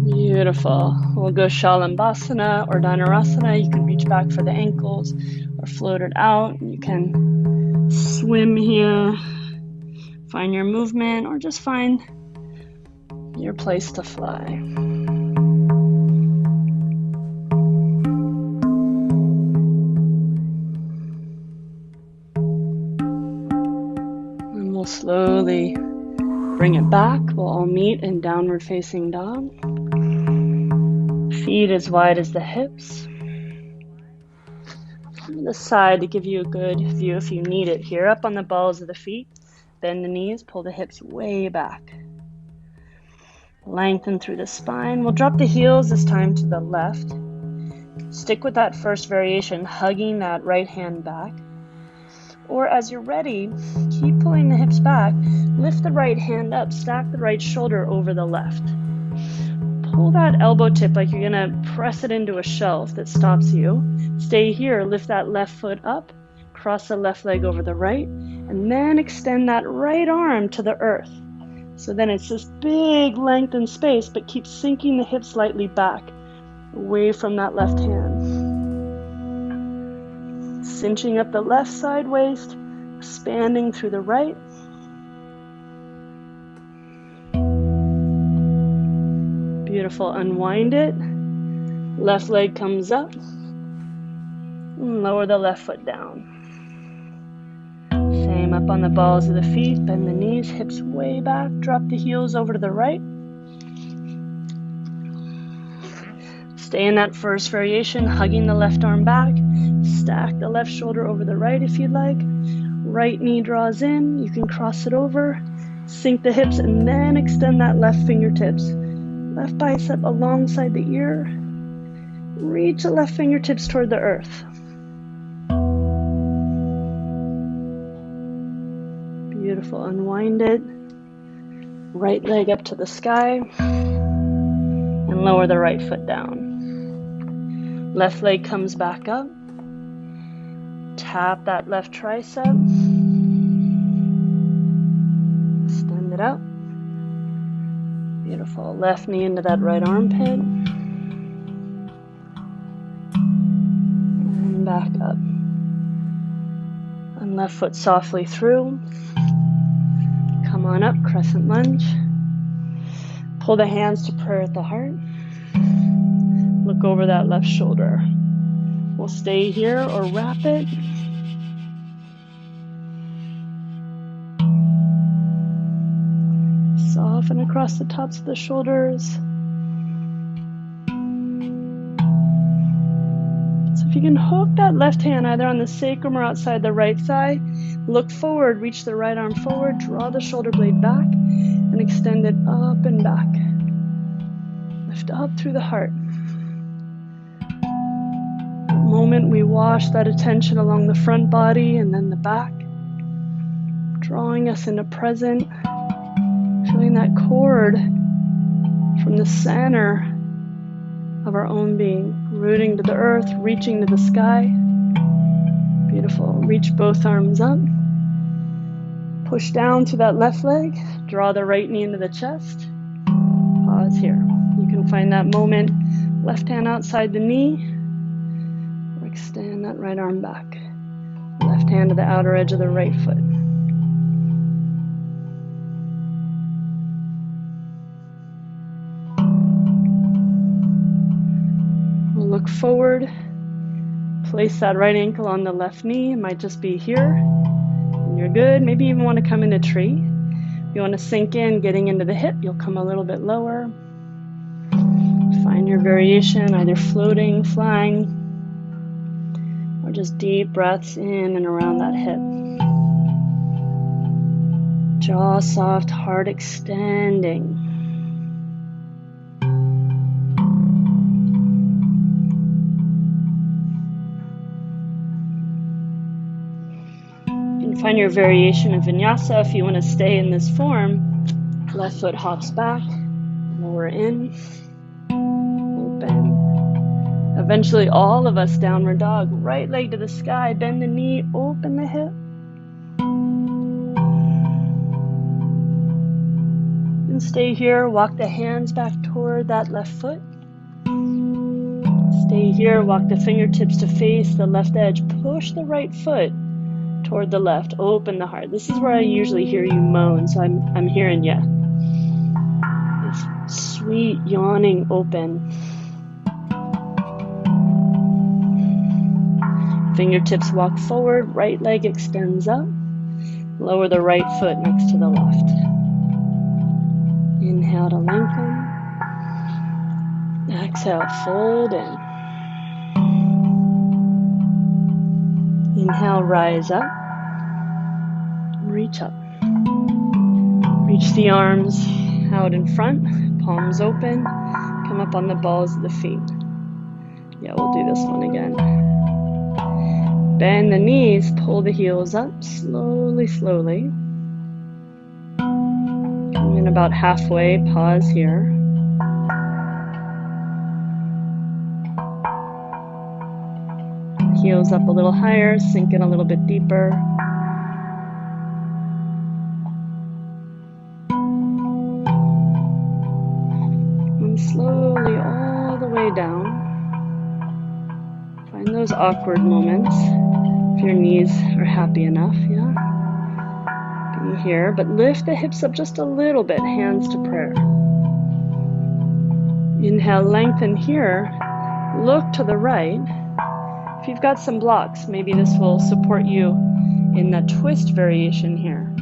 Beautiful. We'll go Shalambhasana or Dhanurasana. You can reach back for the ankles or float it out. You can swim here, find your movement, or just find your place to fly. Slowly bring it back. We'll all meet in downward facing dog. Feet as wide as the hips. From the side to give you a good view if you need it here. Up on the balls of the feet. Bend the knees, pull the hips way back. Lengthen through the spine. We'll drop the heels this time to the left. Stick with that first variation, hugging that right hand back. Or as you're ready, keep pulling the hips back, lift the right hand up, stack the right shoulder over the left. Pull that elbow tip like you're gonna press it into a shelf that stops you. Stay here, lift that left foot up, cross the left leg over the right, and then extend that right arm to the earth. So then it's this big length and space, but keep sinking the hips slightly back, away from that left hand. Cinching up the left side waist, expanding through the right. Beautiful. Unwind it. Left leg comes up. And lower the left foot down. Same up on the balls of the feet. Bend the knees, hips way back. Drop the heels over to the right. Stay in that first variation, hugging the left arm back. Stack the left shoulder over the right if you'd like. Right knee draws in. You can cross it over. Sink the hips and then extend that left fingertips. Left bicep alongside the ear. Reach the left fingertips toward the earth. Beautiful. Unwind it. Right leg up to the sky. And lower the right foot down. Left leg comes back up. Tap that left tricep. Extend it out. Beautiful. Left knee into that right armpit. And back up. And left foot softly through. Come on up, crescent lunge. Pull the hands to prayer at the heart. Look over that left shoulder. We'll stay here or wrap it. Soften across the tops of the shoulders. So if you can hook that left hand either on the sacrum or outside the right thigh, look forward, reach the right arm forward, draw the shoulder blade back, and extend it up and back. Lift up through the heart. The moment we wash that attention along the front body and then the back, drawing us into present, feeling that cord from the center of our own being, rooting to the earth, reaching to the sky. Beautiful. Reach both arms up. Push down to that left leg. Draw the right knee into the chest. Pause here. You can find that moment. Left hand outside the knee. Or extend that right arm back. Left hand to the outer edge of the right foot. We'll look forward. Place that right ankle on the left knee. It might just be here. And you're good. Maybe you even want to come into tree. If you want to sink in, getting into the hip, you'll come a little bit lower. Find your variation, either floating, flying, or just deep breaths in and around that hip. Jaw soft, heart extending. Find your variation of vinyasa. If you want to stay in this form, left foot hops back, lower in, open. Eventually all of us downward dog, right leg to the sky, bend the knee, open the hip. And stay here, walk the hands back toward that left foot. Stay here, walk the fingertips to face the left edge, push the right foot toward the left, open the heart. This is where I usually hear you moan, so I'm hearing you. This sweet yawning open. Fingertips walk forward, right leg extends up. Lower the right foot next to the left. Inhale to lengthen. Exhale, fold in. Inhale, rise up, reach up. Reach the arms out in front, palms open, come up on the balls of the feet. Yeah, we'll do this one again. Bend the knees, pull the heels up, slowly, slowly. Come in about halfway, pause here. Heels up a little higher, sink in a little bit deeper. And slowly all the way down. Find those awkward moments. If your knees are happy enough, yeah. Be here, but lift the hips up just a little bit, hands to prayer. Inhale, lengthen here. Look to the right. If you've got some blocks, maybe this will support you in the twist variation here.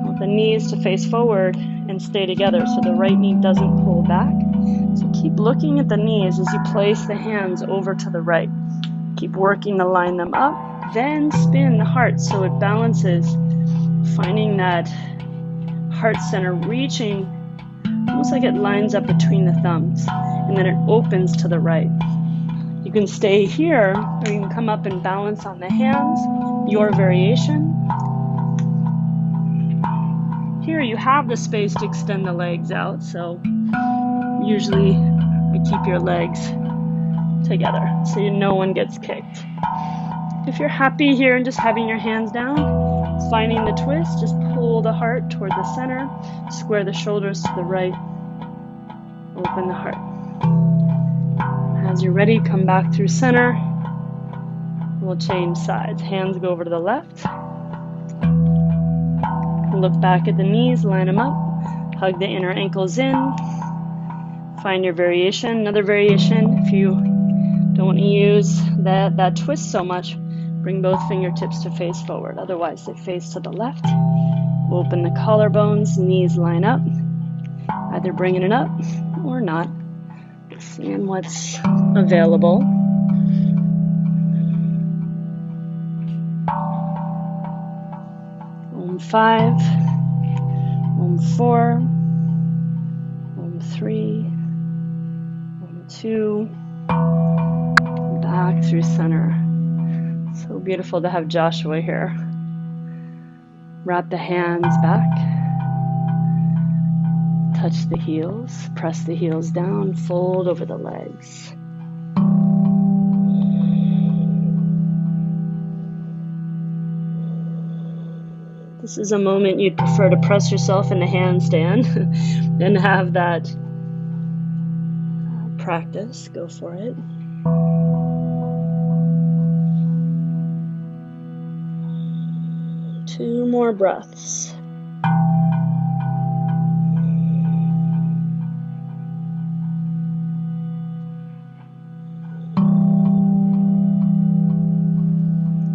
Want the knees to face forward and stay together so the right knee doesn't pull back. So keep looking at the knees as you place the hands over to the right. Keep working to line them up. Then spin the heart so it balances, finding that heart center reaching almost like it lines up between the thumbs, and then it opens to the right. You can stay here, or you can come up and balance on the hands, your variation. Here you have the space to extend the legs out, so usually I keep your legs together so no one gets kicked. If you're happy here and just having your hands down, finding the twist, just pull the heart toward the center, square the shoulders to the right, open the heart. As you're ready, come back through center. We'll change sides. Hands go over to the left. Look back at the knees, line them up. Hug the inner ankles in. Find your variation. Another variation, if you don't want to use that twist so much, bring both fingertips to face forward. Otherwise, they face to the left. Open the collarbones, knees line up. Either bringing it up or not. Seeing what's available. Om 5, Om 4, Om 3, Om 2, back through center. So beautiful to have Joshua here. Wrap the hands back. Touch the heels, press the heels down, fold over the legs. This is a moment you'd prefer to press yourself in the handstand and have that practice. Go for it. Two more breaths.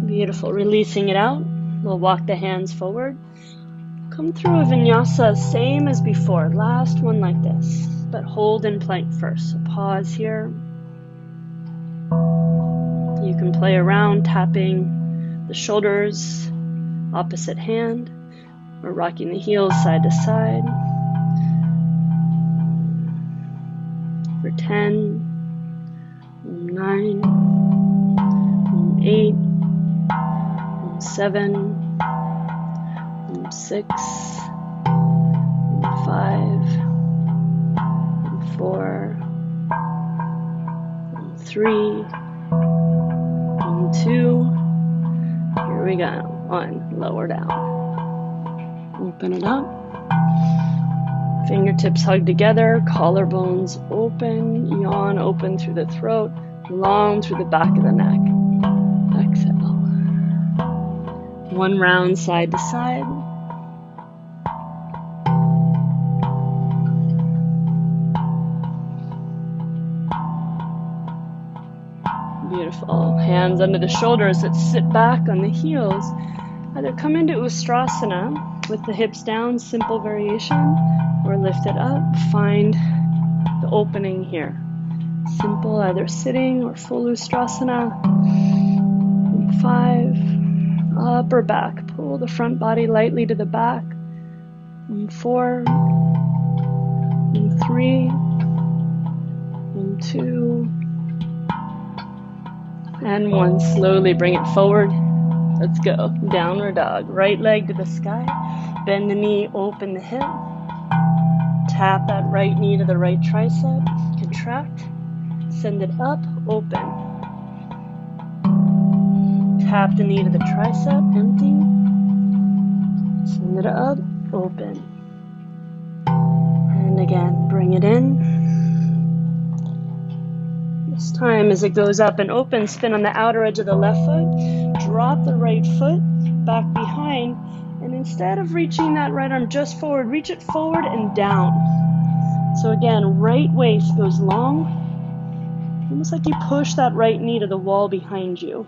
Beautiful. Releasing it out. We'll walk the hands forward. Come through a vinyasa, same as before. Last one like this, but hold in plank first. So pause here. You can play around, tapping the shoulders, opposite hand, or rocking the heels side to side. For 10, 9, 8, 7, 6, 5, 4, 3, 2. Here we go. 1, lower down. Open it up. Fingertips hug together, collarbones open, yawn open through the throat, long through the back of the neck. Exhale. One round side to side. Beautiful. Hands under the shoulders. Let's sit back on the heels. Either come into Ustrasana with the hips down, simple variation, or lift it up. Find the opening here. Simple, either sitting or full Ustrasana. 5. Up or back. Pull the front body lightly to the back. 4. 3. 2. And 1. Slowly bring it forward. Let's go. Downward dog. Right leg to the sky. Bend the knee, open the hip. Tap that right knee to the right tricep. Contract. Send it up, open. Tap the knee to the tricep, empty. Send it up, open. And again, bring it in. This time as it goes up and open, spin on the outer edge of the left foot. Drop the right foot back behind. And instead of reaching that right arm just forward, reach it forward and down. So again, right waist goes long. Almost like you push that right knee to the wall behind you.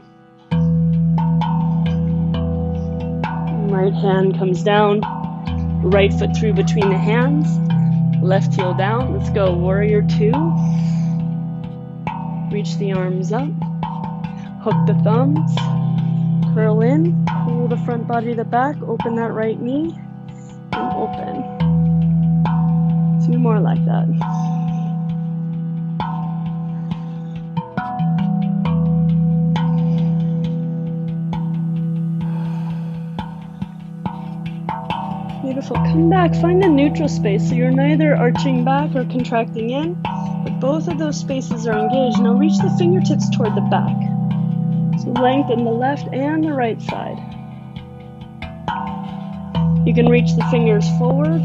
Right hand comes down, right foot through between the hands, Left heel down. Let's go. Warrior 2. Reach the arms up. Hook the thumbs. Curl in. Pull the front body to the back. Open that right knee. And open. 2 more like that. Beautiful. Come back. Find a neutral space so you're neither arching back or contracting in, but both of those spaces are engaged. Now reach the fingertips toward the back. So lengthen the left and the right side. You can reach the fingers forward.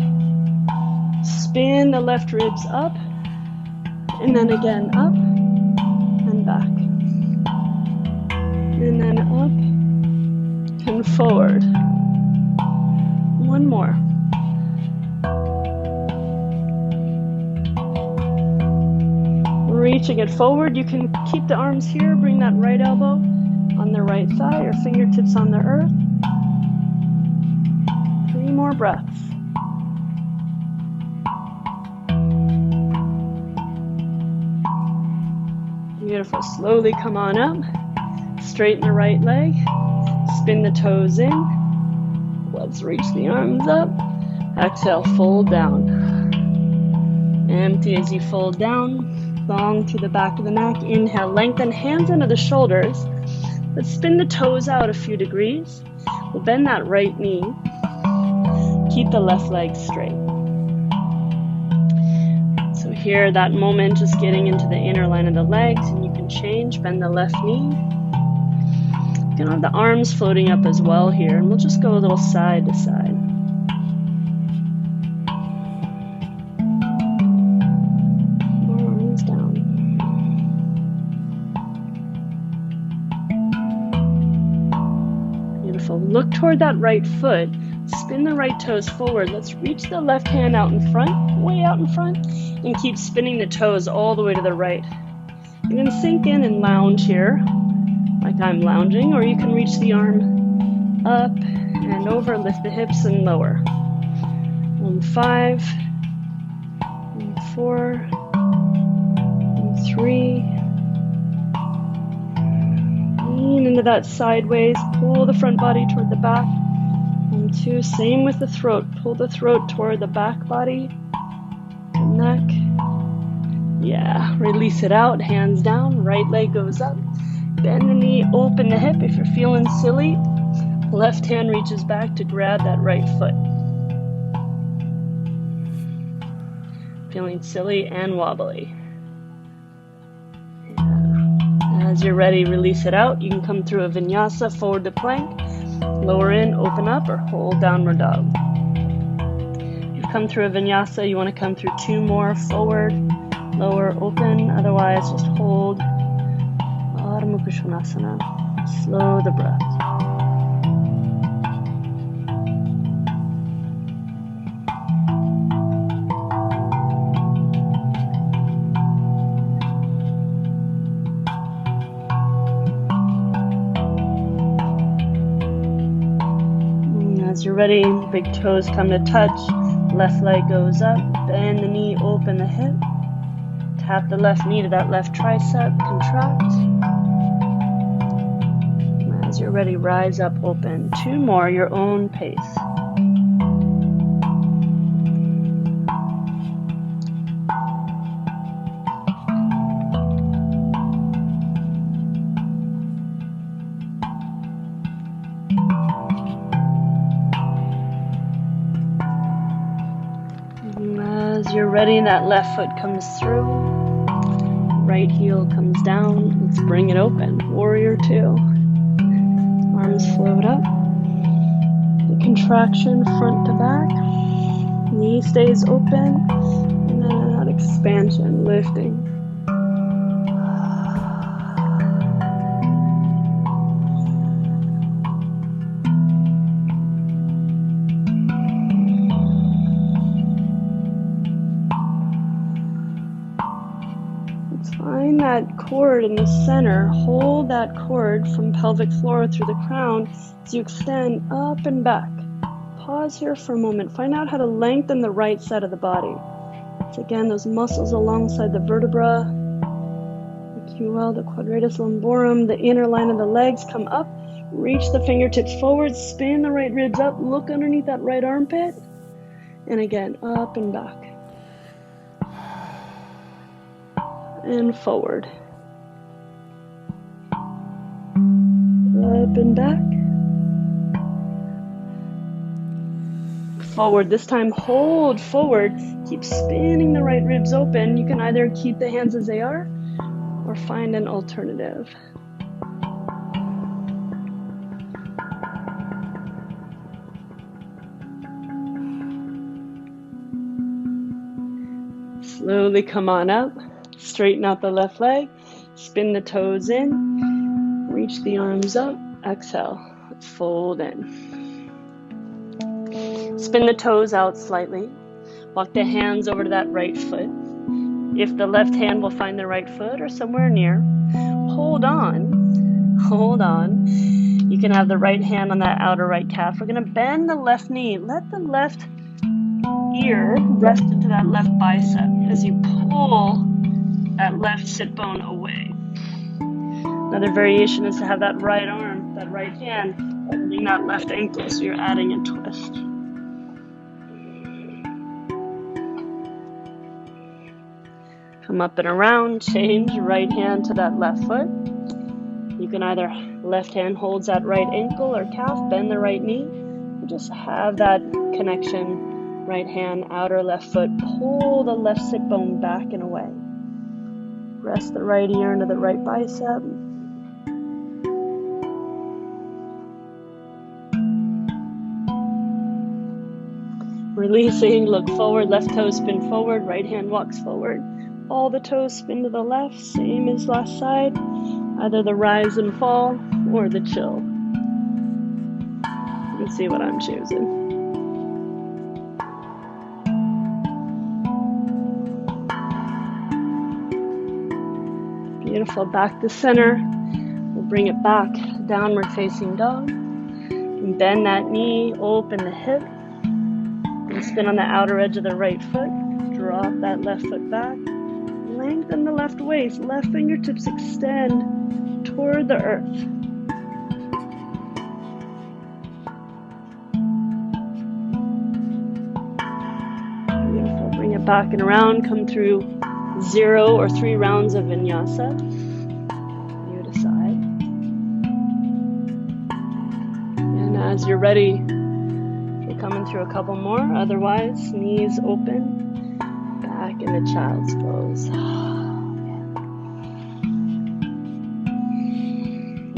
Spin the left ribs up. And then again up and back. And then up and forward. 1 more. Reaching it forward. You can keep the arms here. Bring that right elbow on the right thigh or fingertips on the earth. 3 more breaths. Beautiful. Slowly come on up. Straighten the right leg. Spin the toes in. Let's reach the arms up. Exhale, fold down. Empty as you fold down. Long to the back of the neck. Inhale, lengthen hands under the shoulders. Let's spin the toes out a few degrees. We'll bend that right knee. Keep the left leg straight. So here, that moment, just getting into the inner line of the legs, and you can change. Bend the left knee. You can have the arms floating up as well here, and we'll just go a little side to side. Arms down. Beautiful. Look toward that right foot. Spin the right toes forward. Let's reach the left hand out in front, way out in front, and keep spinning the toes all the way to the right. You're going to sink in and lounge here, like I'm lounging, or you can reach the arm up and over, lift the hips and lower. 5, 4, 3. Lean into that sideways, pull the front body toward the back. 2, same with the throat, pull the throat toward the back body, the neck. Yeah, release it out, hands down, right leg goes up. Bend the knee, open the hip. If you're feeling silly, left hand reaches back to grab that right foot. Feeling silly and wobbly. Yeah. As you're ready, release it out. You can come through a vinyasa, forward to plank, lower in, open up, or hold downward dog. If you've come through a vinyasa, you want to come through 2 more, forward, lower, open. Otherwise, just hold. Slow the breath. As you're ready, big toes come to touch. Left leg goes up. Bend the knee, open the hip. Tap the left knee to that left tricep. Contract. As you're ready, rise up, open. 2 more, your own pace. As you're ready, that left foot comes through. Right heel comes down. Let's bring it open. Warrior 2. Arms float up. The contraction front to back. Knee stays open. And then that expansion, lifting. Find that cord in the center. Hold that cord from pelvic floor through the crown as you extend up and back. Pause here for a moment. Find out how to lengthen the right side of the body. So again, those muscles alongside the vertebra, the QL, the quadratus lumborum, the inner line of the legs come up. Reach the fingertips forward, spin the right ribs up, look underneath that right armpit, and again, up and back. And forward. Up and back. Forward. This time, hold forward. Keep spinning the right ribs open. You can either keep the hands as they are or find an alternative. Slowly come on up. Straighten out the left leg. Spin the toes in. Reach the arms up. Exhale. Fold in. Spin the toes out slightly. Walk the hands over to that right foot. If the left hand will find the right foot or somewhere near, hold on. Hold on. You can have the right hand on that outer right calf. We're going to bend the left knee. Let the left ear rest into that left bicep as you pull that left sit bone away. Another variation is to have that right arm, that right hand, holding that left ankle, so you're adding a twist. Come up and around, change right hand to that left foot. You can either left hand holds that right ankle or calf, bend the right knee, or just have that connection, right hand, outer left foot, pull the left sit bone back and away. Rest the right ear into the right bicep. Releasing, look forward, left toe spin forward, right hand walks forward. All the toes spin to the left, same as last side. Either the rise and fall or the chill. You can see what I'm choosing. Beautiful, back to center. We'll bring it back, downward facing dog. And bend that knee, open the hip. And spin on the outer edge of the right foot. Drop that left foot back. Lengthen the left waist. Left fingertips extend toward the earth. Beautiful. Bring it back and around. Come through 0 or 3 rounds of vinyasa. Knee to side. And as you're ready, coming through a couple more, otherwise knees open, back into child's pose.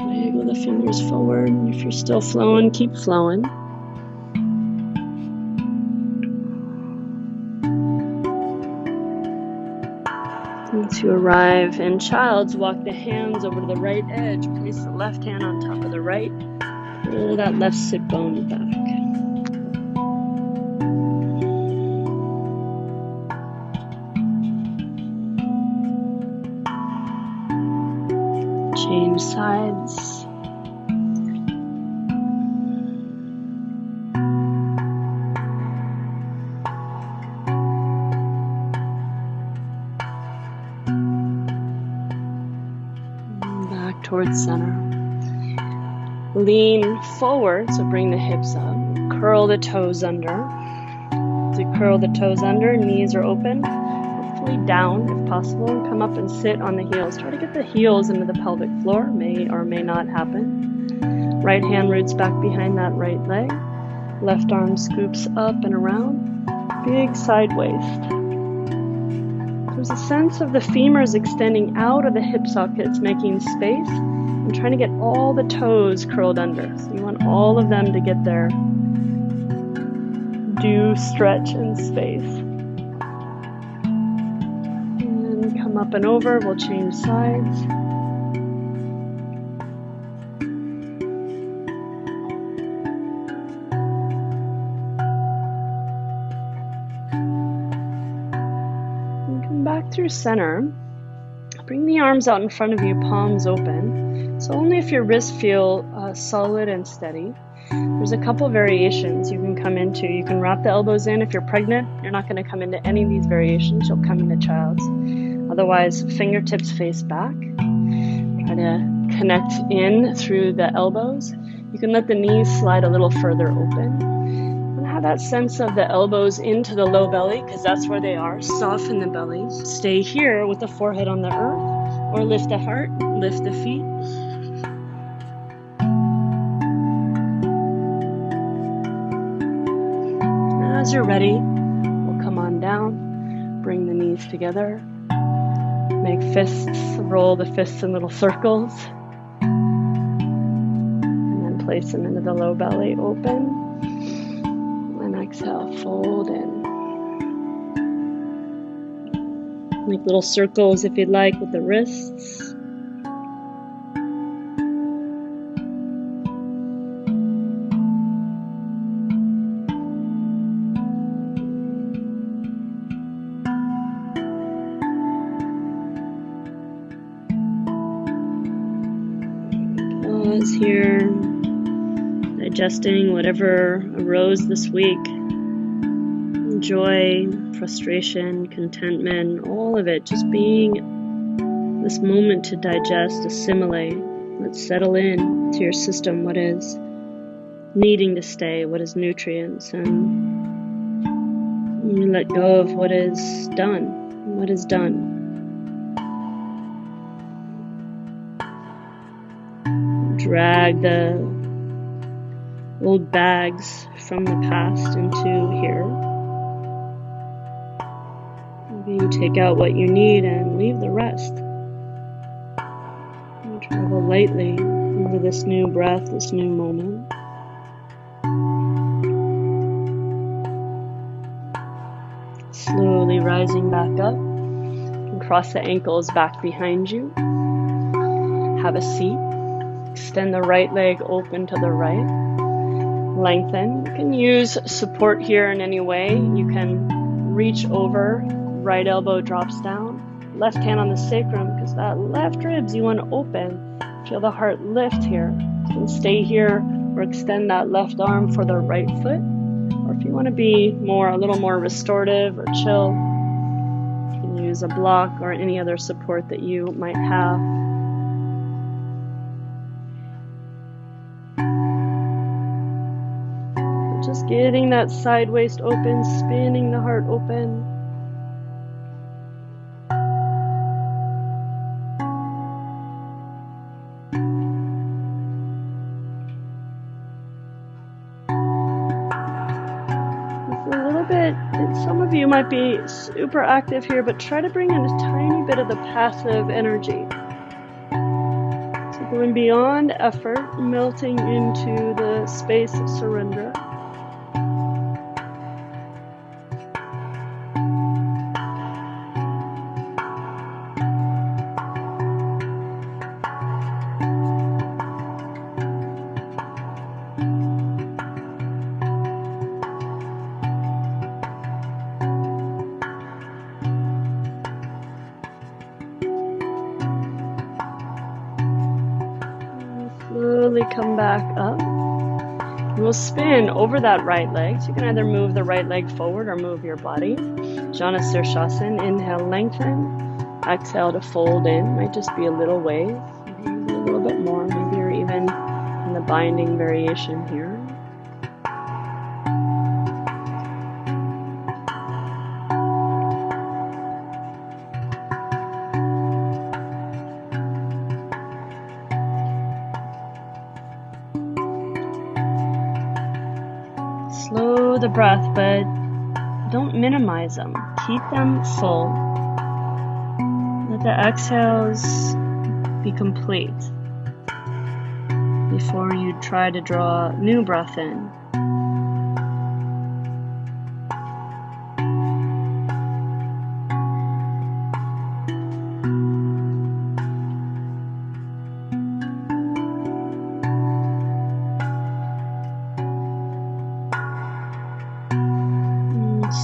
Wiggle the fingers forward. If you're still flowing, keep flowing. Once you arrive in child's, walk the hands over to the right edge, place the left hand on top of the right, pull that left sit bone back. Change sides. Back towards center. Lean forward, so bring the hips up. Curl the toes under. As you curl the toes under, knees are open. Down if possible, and come up and sit on the heels. Try to get the heels into the pelvic floor. May or may not happen. Right hand roots back behind that right leg. Left arm scoops up and around. Big side waist. There's a sense of the femurs extending out of the hip sockets, making space, and trying to get all the toes curled under. So you want all of them to get their due stretch and space. Up and over, we'll change sides. And come back through center. Bring the arms out in front of you, palms open. So only if your wrists feel solid and steady. There's a couple variations you can come into. You can wrap the elbows in. If you're pregnant, you're not going to come into any of these variations. You'll come into child's. Otherwise, fingertips face back. Try to connect in through the elbows. You can let the knees slide a little further open. And have that sense of the elbows into the low belly, because that's where they are. Soften the belly. Stay here with the forehead on the earth, or lift the heart, lift the feet. As you're ready, we'll come on down, bring the knees together, make fists, roll the fists in little circles, and then place them into the low belly, open, and exhale, fold in. Make little circles if you'd like with the wrists. Here, digesting whatever arose this week. Joy, frustration, contentment, all of it. Just being this moment to digest, assimilate. Let's settle in to your system what is needing to stay, what is nutrients, and you let go of what is done. What is done. Drag the old bags from the past into here. Maybe you take out what you need and leave the rest. And travel lightly into this new breath, this new moment. Slowly rising back up. And cross the ankles back behind you. Have a seat. Extend the right leg open to the right. Lengthen. You can use support here in any way. You can reach over. Right elbow drops down. Left hand on the sacrum, because that left ribs you want to open. Feel the heart lift here. You can stay here or extend that left arm for the right foot. Or if you want to be a little more restorative or chill, you can use a block or any other support that you might have. Just getting that side waist open, spinning the heart open. It's a little bit, some of you might be super active here, but try to bring in a tiny bit of the passive energy. So going beyond effort, melting into the space of surrender. Slowly come back up. We'll spin over that right leg. So you can either move the right leg forward or move your body. Jana Sirshasan. Inhale, lengthen. Exhale to fold in. Might just be a little wave. Maybe a little bit more. Maybe you're even in the binding variation here. Slow the breath, but don't minimize them. Keep them full. Let the exhales be complete before you try to draw new breath in.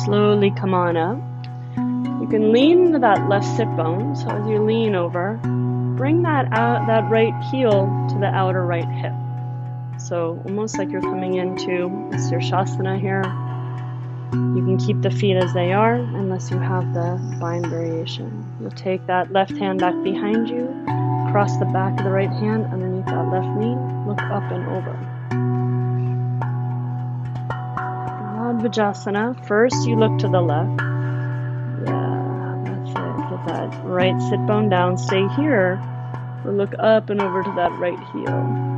Slowly come on up. You can lean to that left sit bone. So as you lean over, bring that right heel to the outer right hip. So almost like you're coming into Sirsasana here. You can keep the feet as they are unless you have the bind variation. You'll take that left hand back behind you, cross the back of the right hand underneath that left knee, look up and over. Vajrasana. First you look to the left. Yeah, that's it. Get that right sit bone down. Stay here or look up and over to that right heel.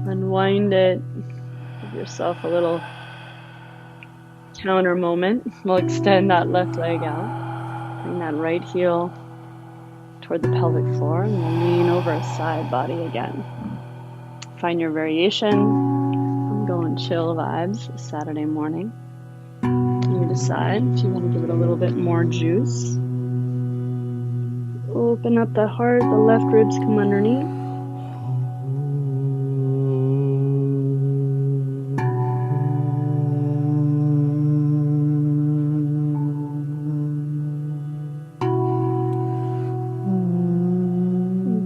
Unwind it. Give yourself a little counter moment. We'll extend that left leg out. Bring that right heel toward the pelvic floor and we'll lean over a side body again. Find your variation. I'm going chill vibes Saturday morning. You decide if you want to give it a little bit more juice. Open up the heart, the left ribs come underneath.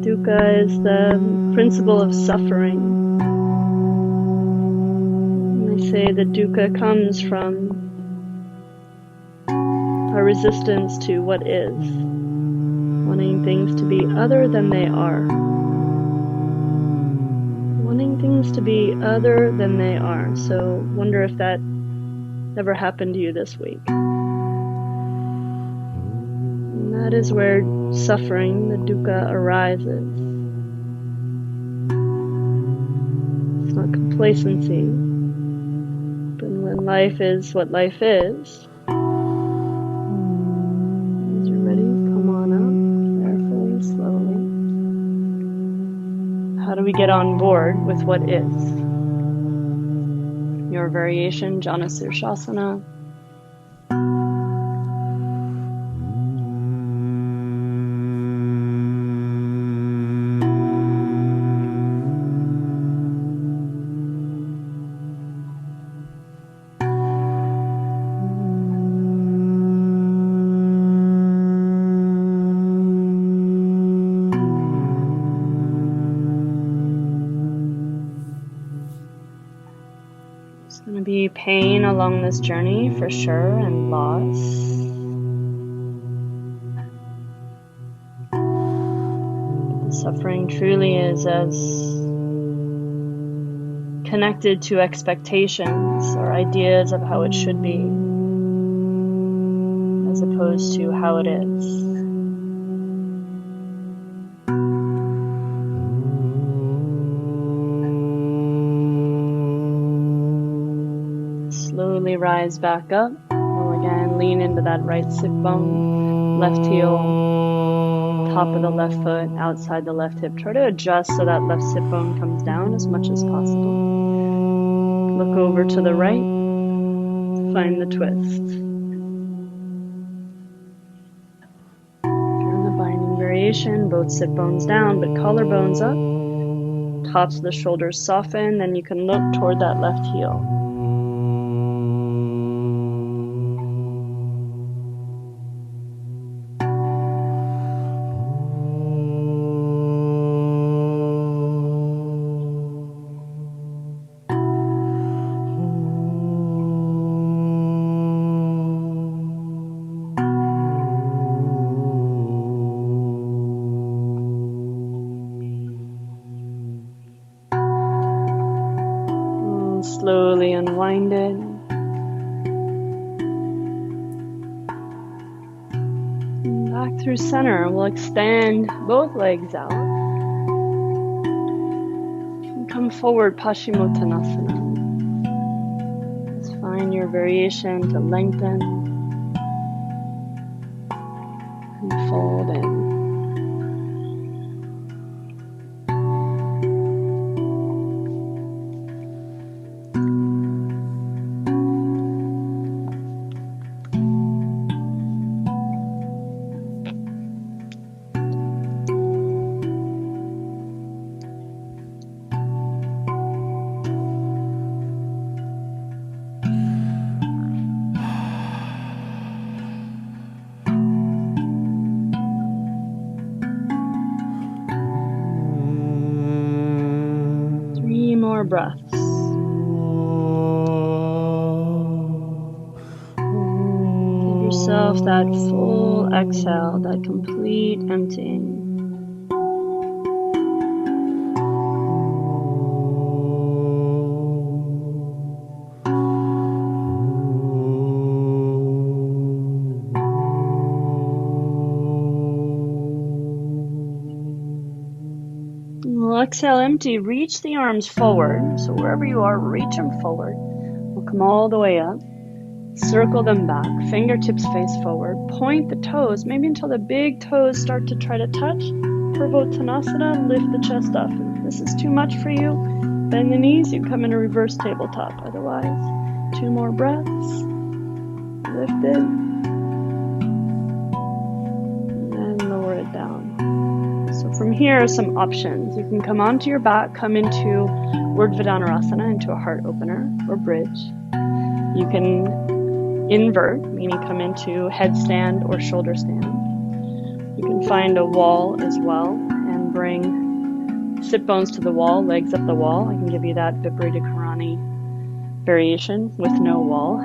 Dukkha is the principle of suffering. And they say that dukkha comes from our resistance to what is, wanting things to be other than they are. Wanting things to be other than they are. So wonder if that ever happened to you this week. And that is where suffering, the dukkha, arises. It's not complacency, but when life is what life is, as you're ready, come on up, carefully, slowly. How do we get on board with what is? Your variation, Jhana Sirsasana. There's going to be pain along this journey for sure, and loss. But the suffering truly is as connected to expectations or ideas of how it should be, as opposed to how it is. Slowly rise back up. We'll again lean into that right sit bone, left heel, top of the left foot, outside the left hip. Try to adjust so that left sit bone comes down as much as possible. Look over to the right, find the twist. If you're in the binding variation, both sit bones down, but collarbones up. Tops of the shoulders soften, then you can look toward that left heel. Slowly unwind it. And back through center. We'll extend both legs out. And come forward, Paschimottanasana. Let's find your variation to lengthen and fold in. more breaths. Give yourself that full exhale, that complete emptying. We'll exhale empty, reach the arms forward. So wherever you are, reach them forward. We'll come all the way up. Circle them back, fingertips face forward. Point the toes, maybe until the big toes start to try to touch. Purvottanasana, lift the chest up. If this is too much for you, bend the knees, you come into reverse tabletop. Otherwise, 2 more breaths. Lift it. And lower it down. So from here, some options. You can come onto your back, come into Urdhva into a heart opener or bridge. You can invert, meaning come into headstand or shoulder stand. You can find a wall as well and bring sit bones to the wall, legs up the wall. I can give you that Viparita Karani variation with no wall.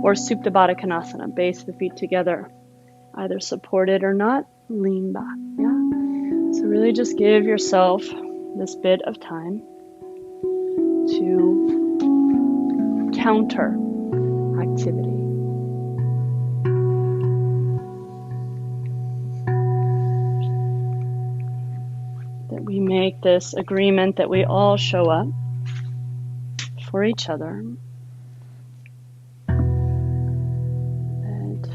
Or Supta Baddha Konasana, base the feet together, either supported or not, lean back. Yeah. So really just give yourself this bit of time to counter activity. That we make this agreement that we all show up for each other. That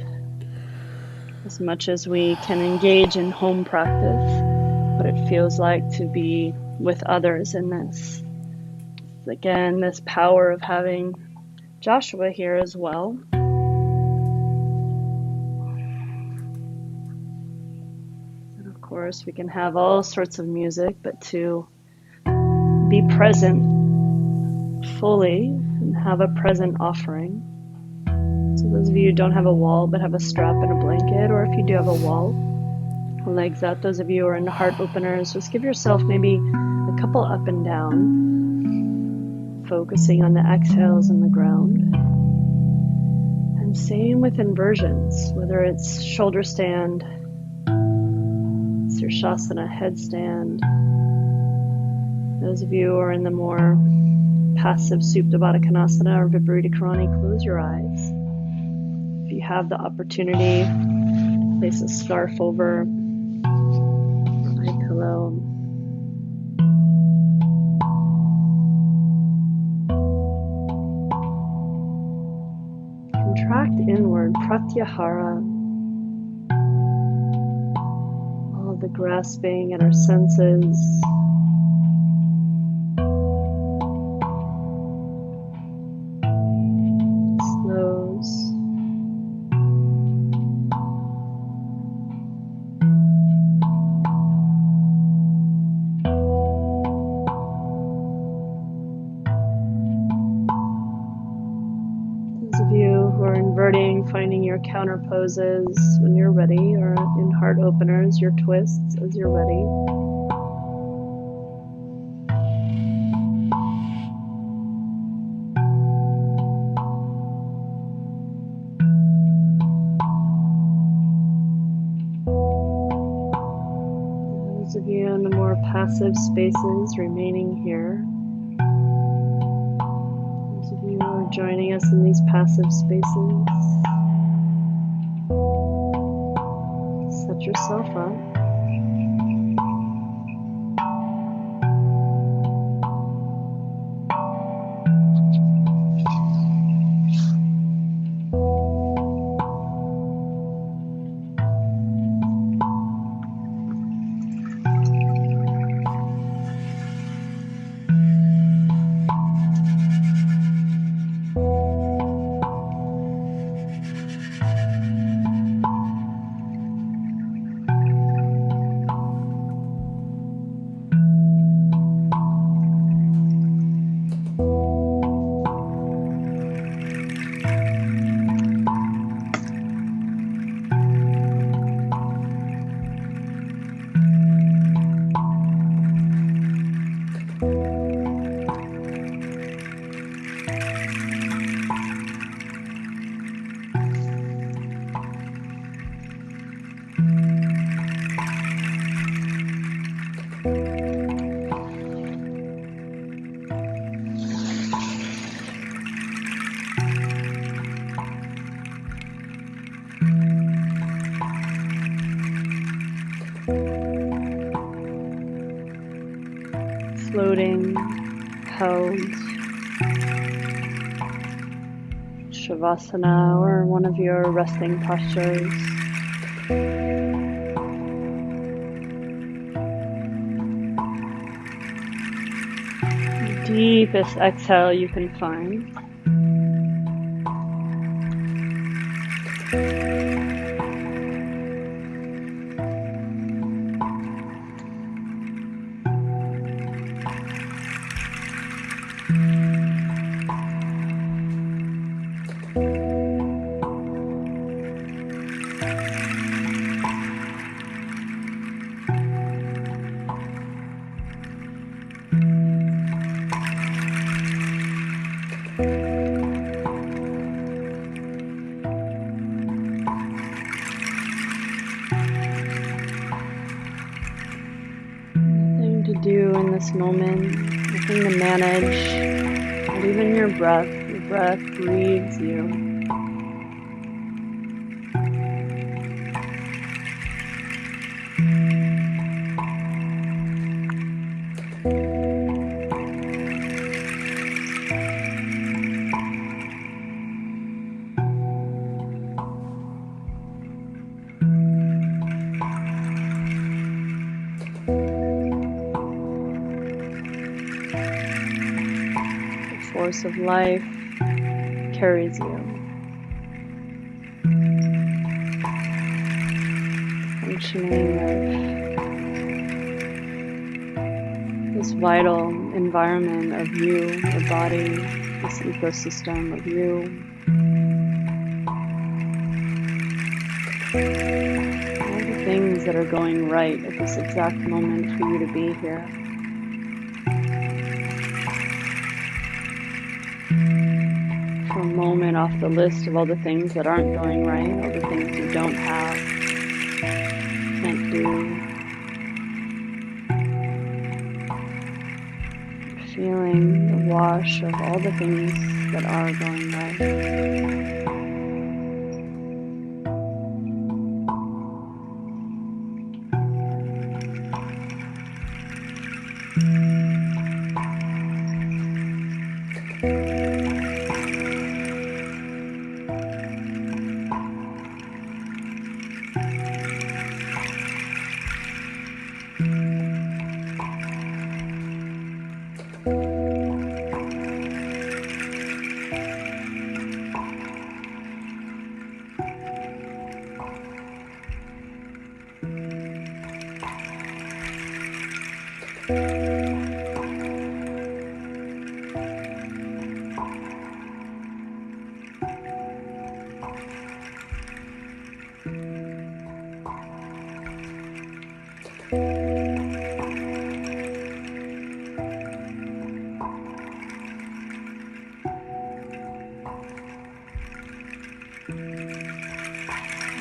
as much as we can engage in home practice, what it feels like to be with others in this. Again, this power of having Joshua here as well. And of course, we can have all sorts of music, but to be present fully and have a present offering. So those of you who don't have a wall but have a strap and a blanket, or if you do have a wall, legs out. Those of you who are in heart openers, just give yourself maybe a couple up and down, focusing on the exhales and the ground. And same with inversions, whether it's shoulder stand, Sirsasana, headstand. Those of you who are in the more passive Supta Baddha Konasana or Viparita Karani, close your eyes. If you have the opportunity, place a scarf over pillow. Contract inward, pratyahara. All the grasping at our senses. Slows. Finding your counter poses when you're ready, or in heart openers, your twists as you're ready. Those of you in the more passive spaces remaining here. Those of you who are joining us in these passive spaces. Set yourself up. floating, held, Savasana or one of your resting postures. The deepest exhale you can find. Nothing to do in this moment, nothing to manage, not even your breath. Your breath breathes you. The force of life carries you. Functioning of this vital environment of you, your body, this ecosystem of you. All the things that are going right at this exact moment for you to be here. For a moment off the list of all the things that aren't going right, all the things you don't have, can't do. Feeling the wash of all the things that are going right.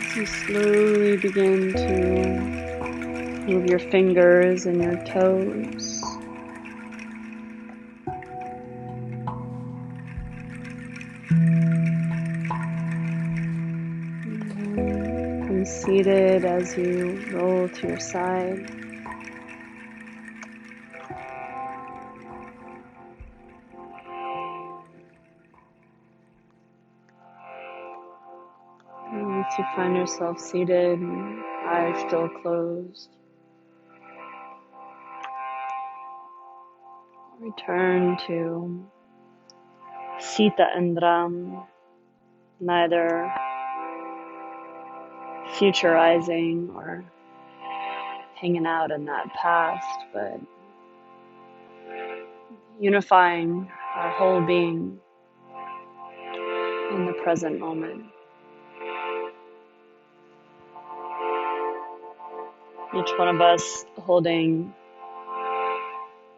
As you slowly begin to move your fingers and your toes, come seated as you roll to your side. Once you find yourself seated, eyes still closed, return to Sita and Ram, neither futurizing or hanging out in that past, but unifying our whole being in the present moment. Each one of us holding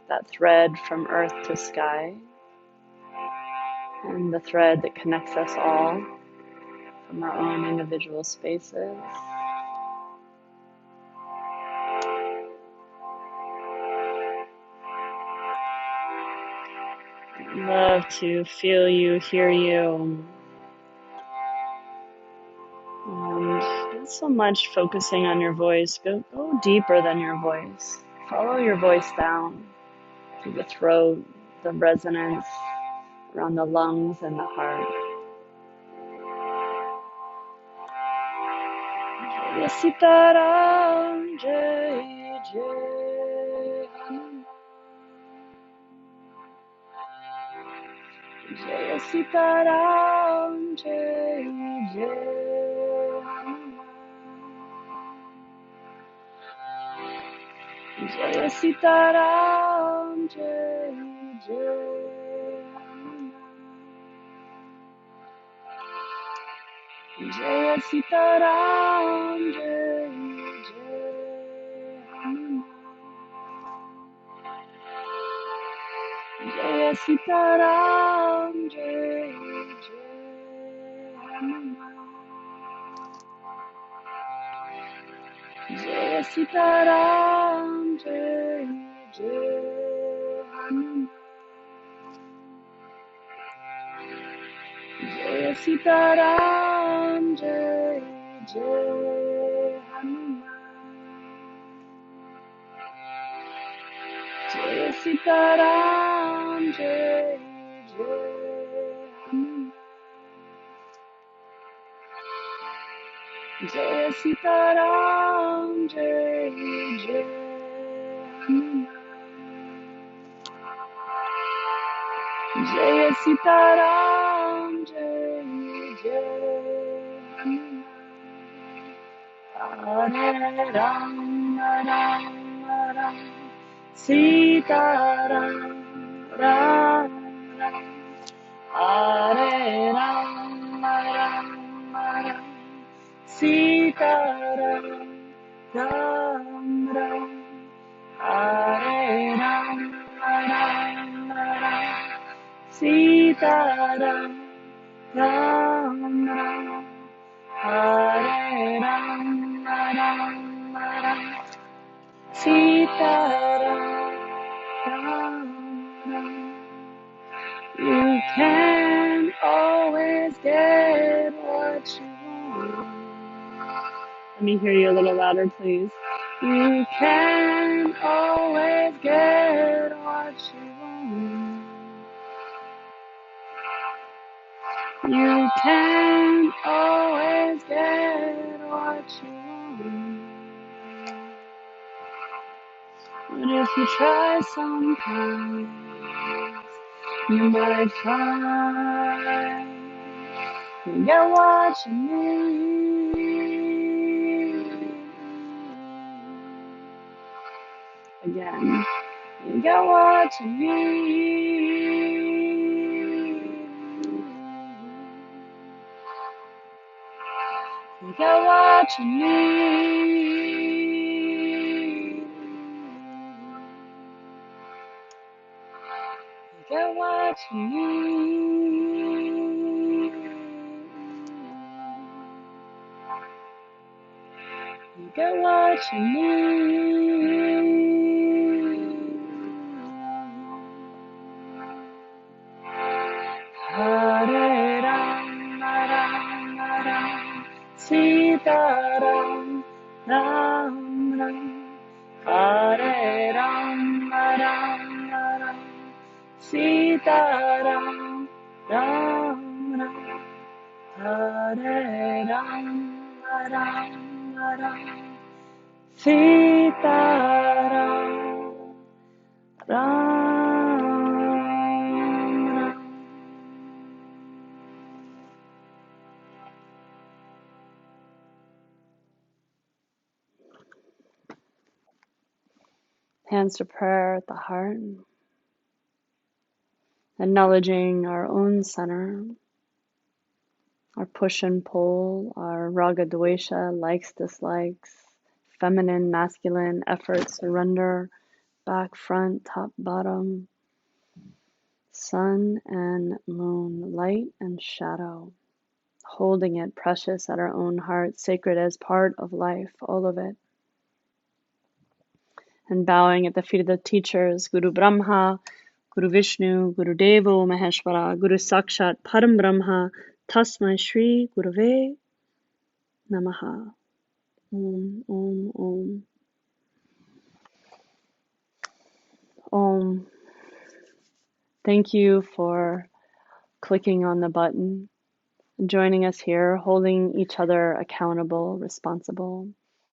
that thread from earth to sky, and the thread that connects us all from our own individual spaces. I'd love to feel you, hear you, and not so much focusing on your voice. Go deeper than your voice. Follow your voice down. through the throat, the resonance around the lungs and the heart. Jaya Sitaram, Jai Jai Hanuman. Jaya Sitaram, Jai Jai Hanuman. Jaya Sitaram, Jai Jai Hanuman. Jaya Sitaram, Jai Jai Hanuman. Jaya Sitaram, Jai Jai Hanuman. Jaya Sitaram, Jai Jai Hanuman. Jaya Sitaram, Jai Jai Hanuman. Jaya Sitaram, Jai Jai Hanuman. Jaya Sitaram, Jai Jai Hanuman. Jaya Sitaram, Jai Jai Hanuman. Hare Ram, Ram Ram, Sitaram, Ram Ram. Hare Ram, Ram Ram, Sitaram, Ram Ram. Hare Ram, Ram Ram, Sitaram, Ram Ram. Hare Ram, Ram Ram, Sitaram, Ram Ram. You can always get what you want. Let me hear you a little louder, please. You can always get what you want. You can always get what you want. But if you try sometimes, you might find you get what you need. Again, you get what you need. You get what you need. You get what you need. You get what you need. Hare Ram, Ram Ram, Sitaram, Ram Ram. Hare Ram, Ram Ram, Sitaram, Ram Ram. Hare Ram, Ram Ram, Sitaram, Ram Ram. Hands to prayer at the heart, acknowledging our own center, our push and pull, our raga dvesha, likes, dislikes, feminine, masculine, effort, surrender, back, front, top, bottom, sun and moon, light and shadow, holding it precious at our own heart, sacred as part of life, all of it. And bowing at the feet of the teachers, Guru Brahma, Guru Vishnu, Guru Devo Maheshwara, Guru Sakshat Param Brahma, Tasmai Shri Gurave Namaha. Om, Om, Om. Om. Thank you for clicking on the button, joining us here, holding each other accountable, responsible.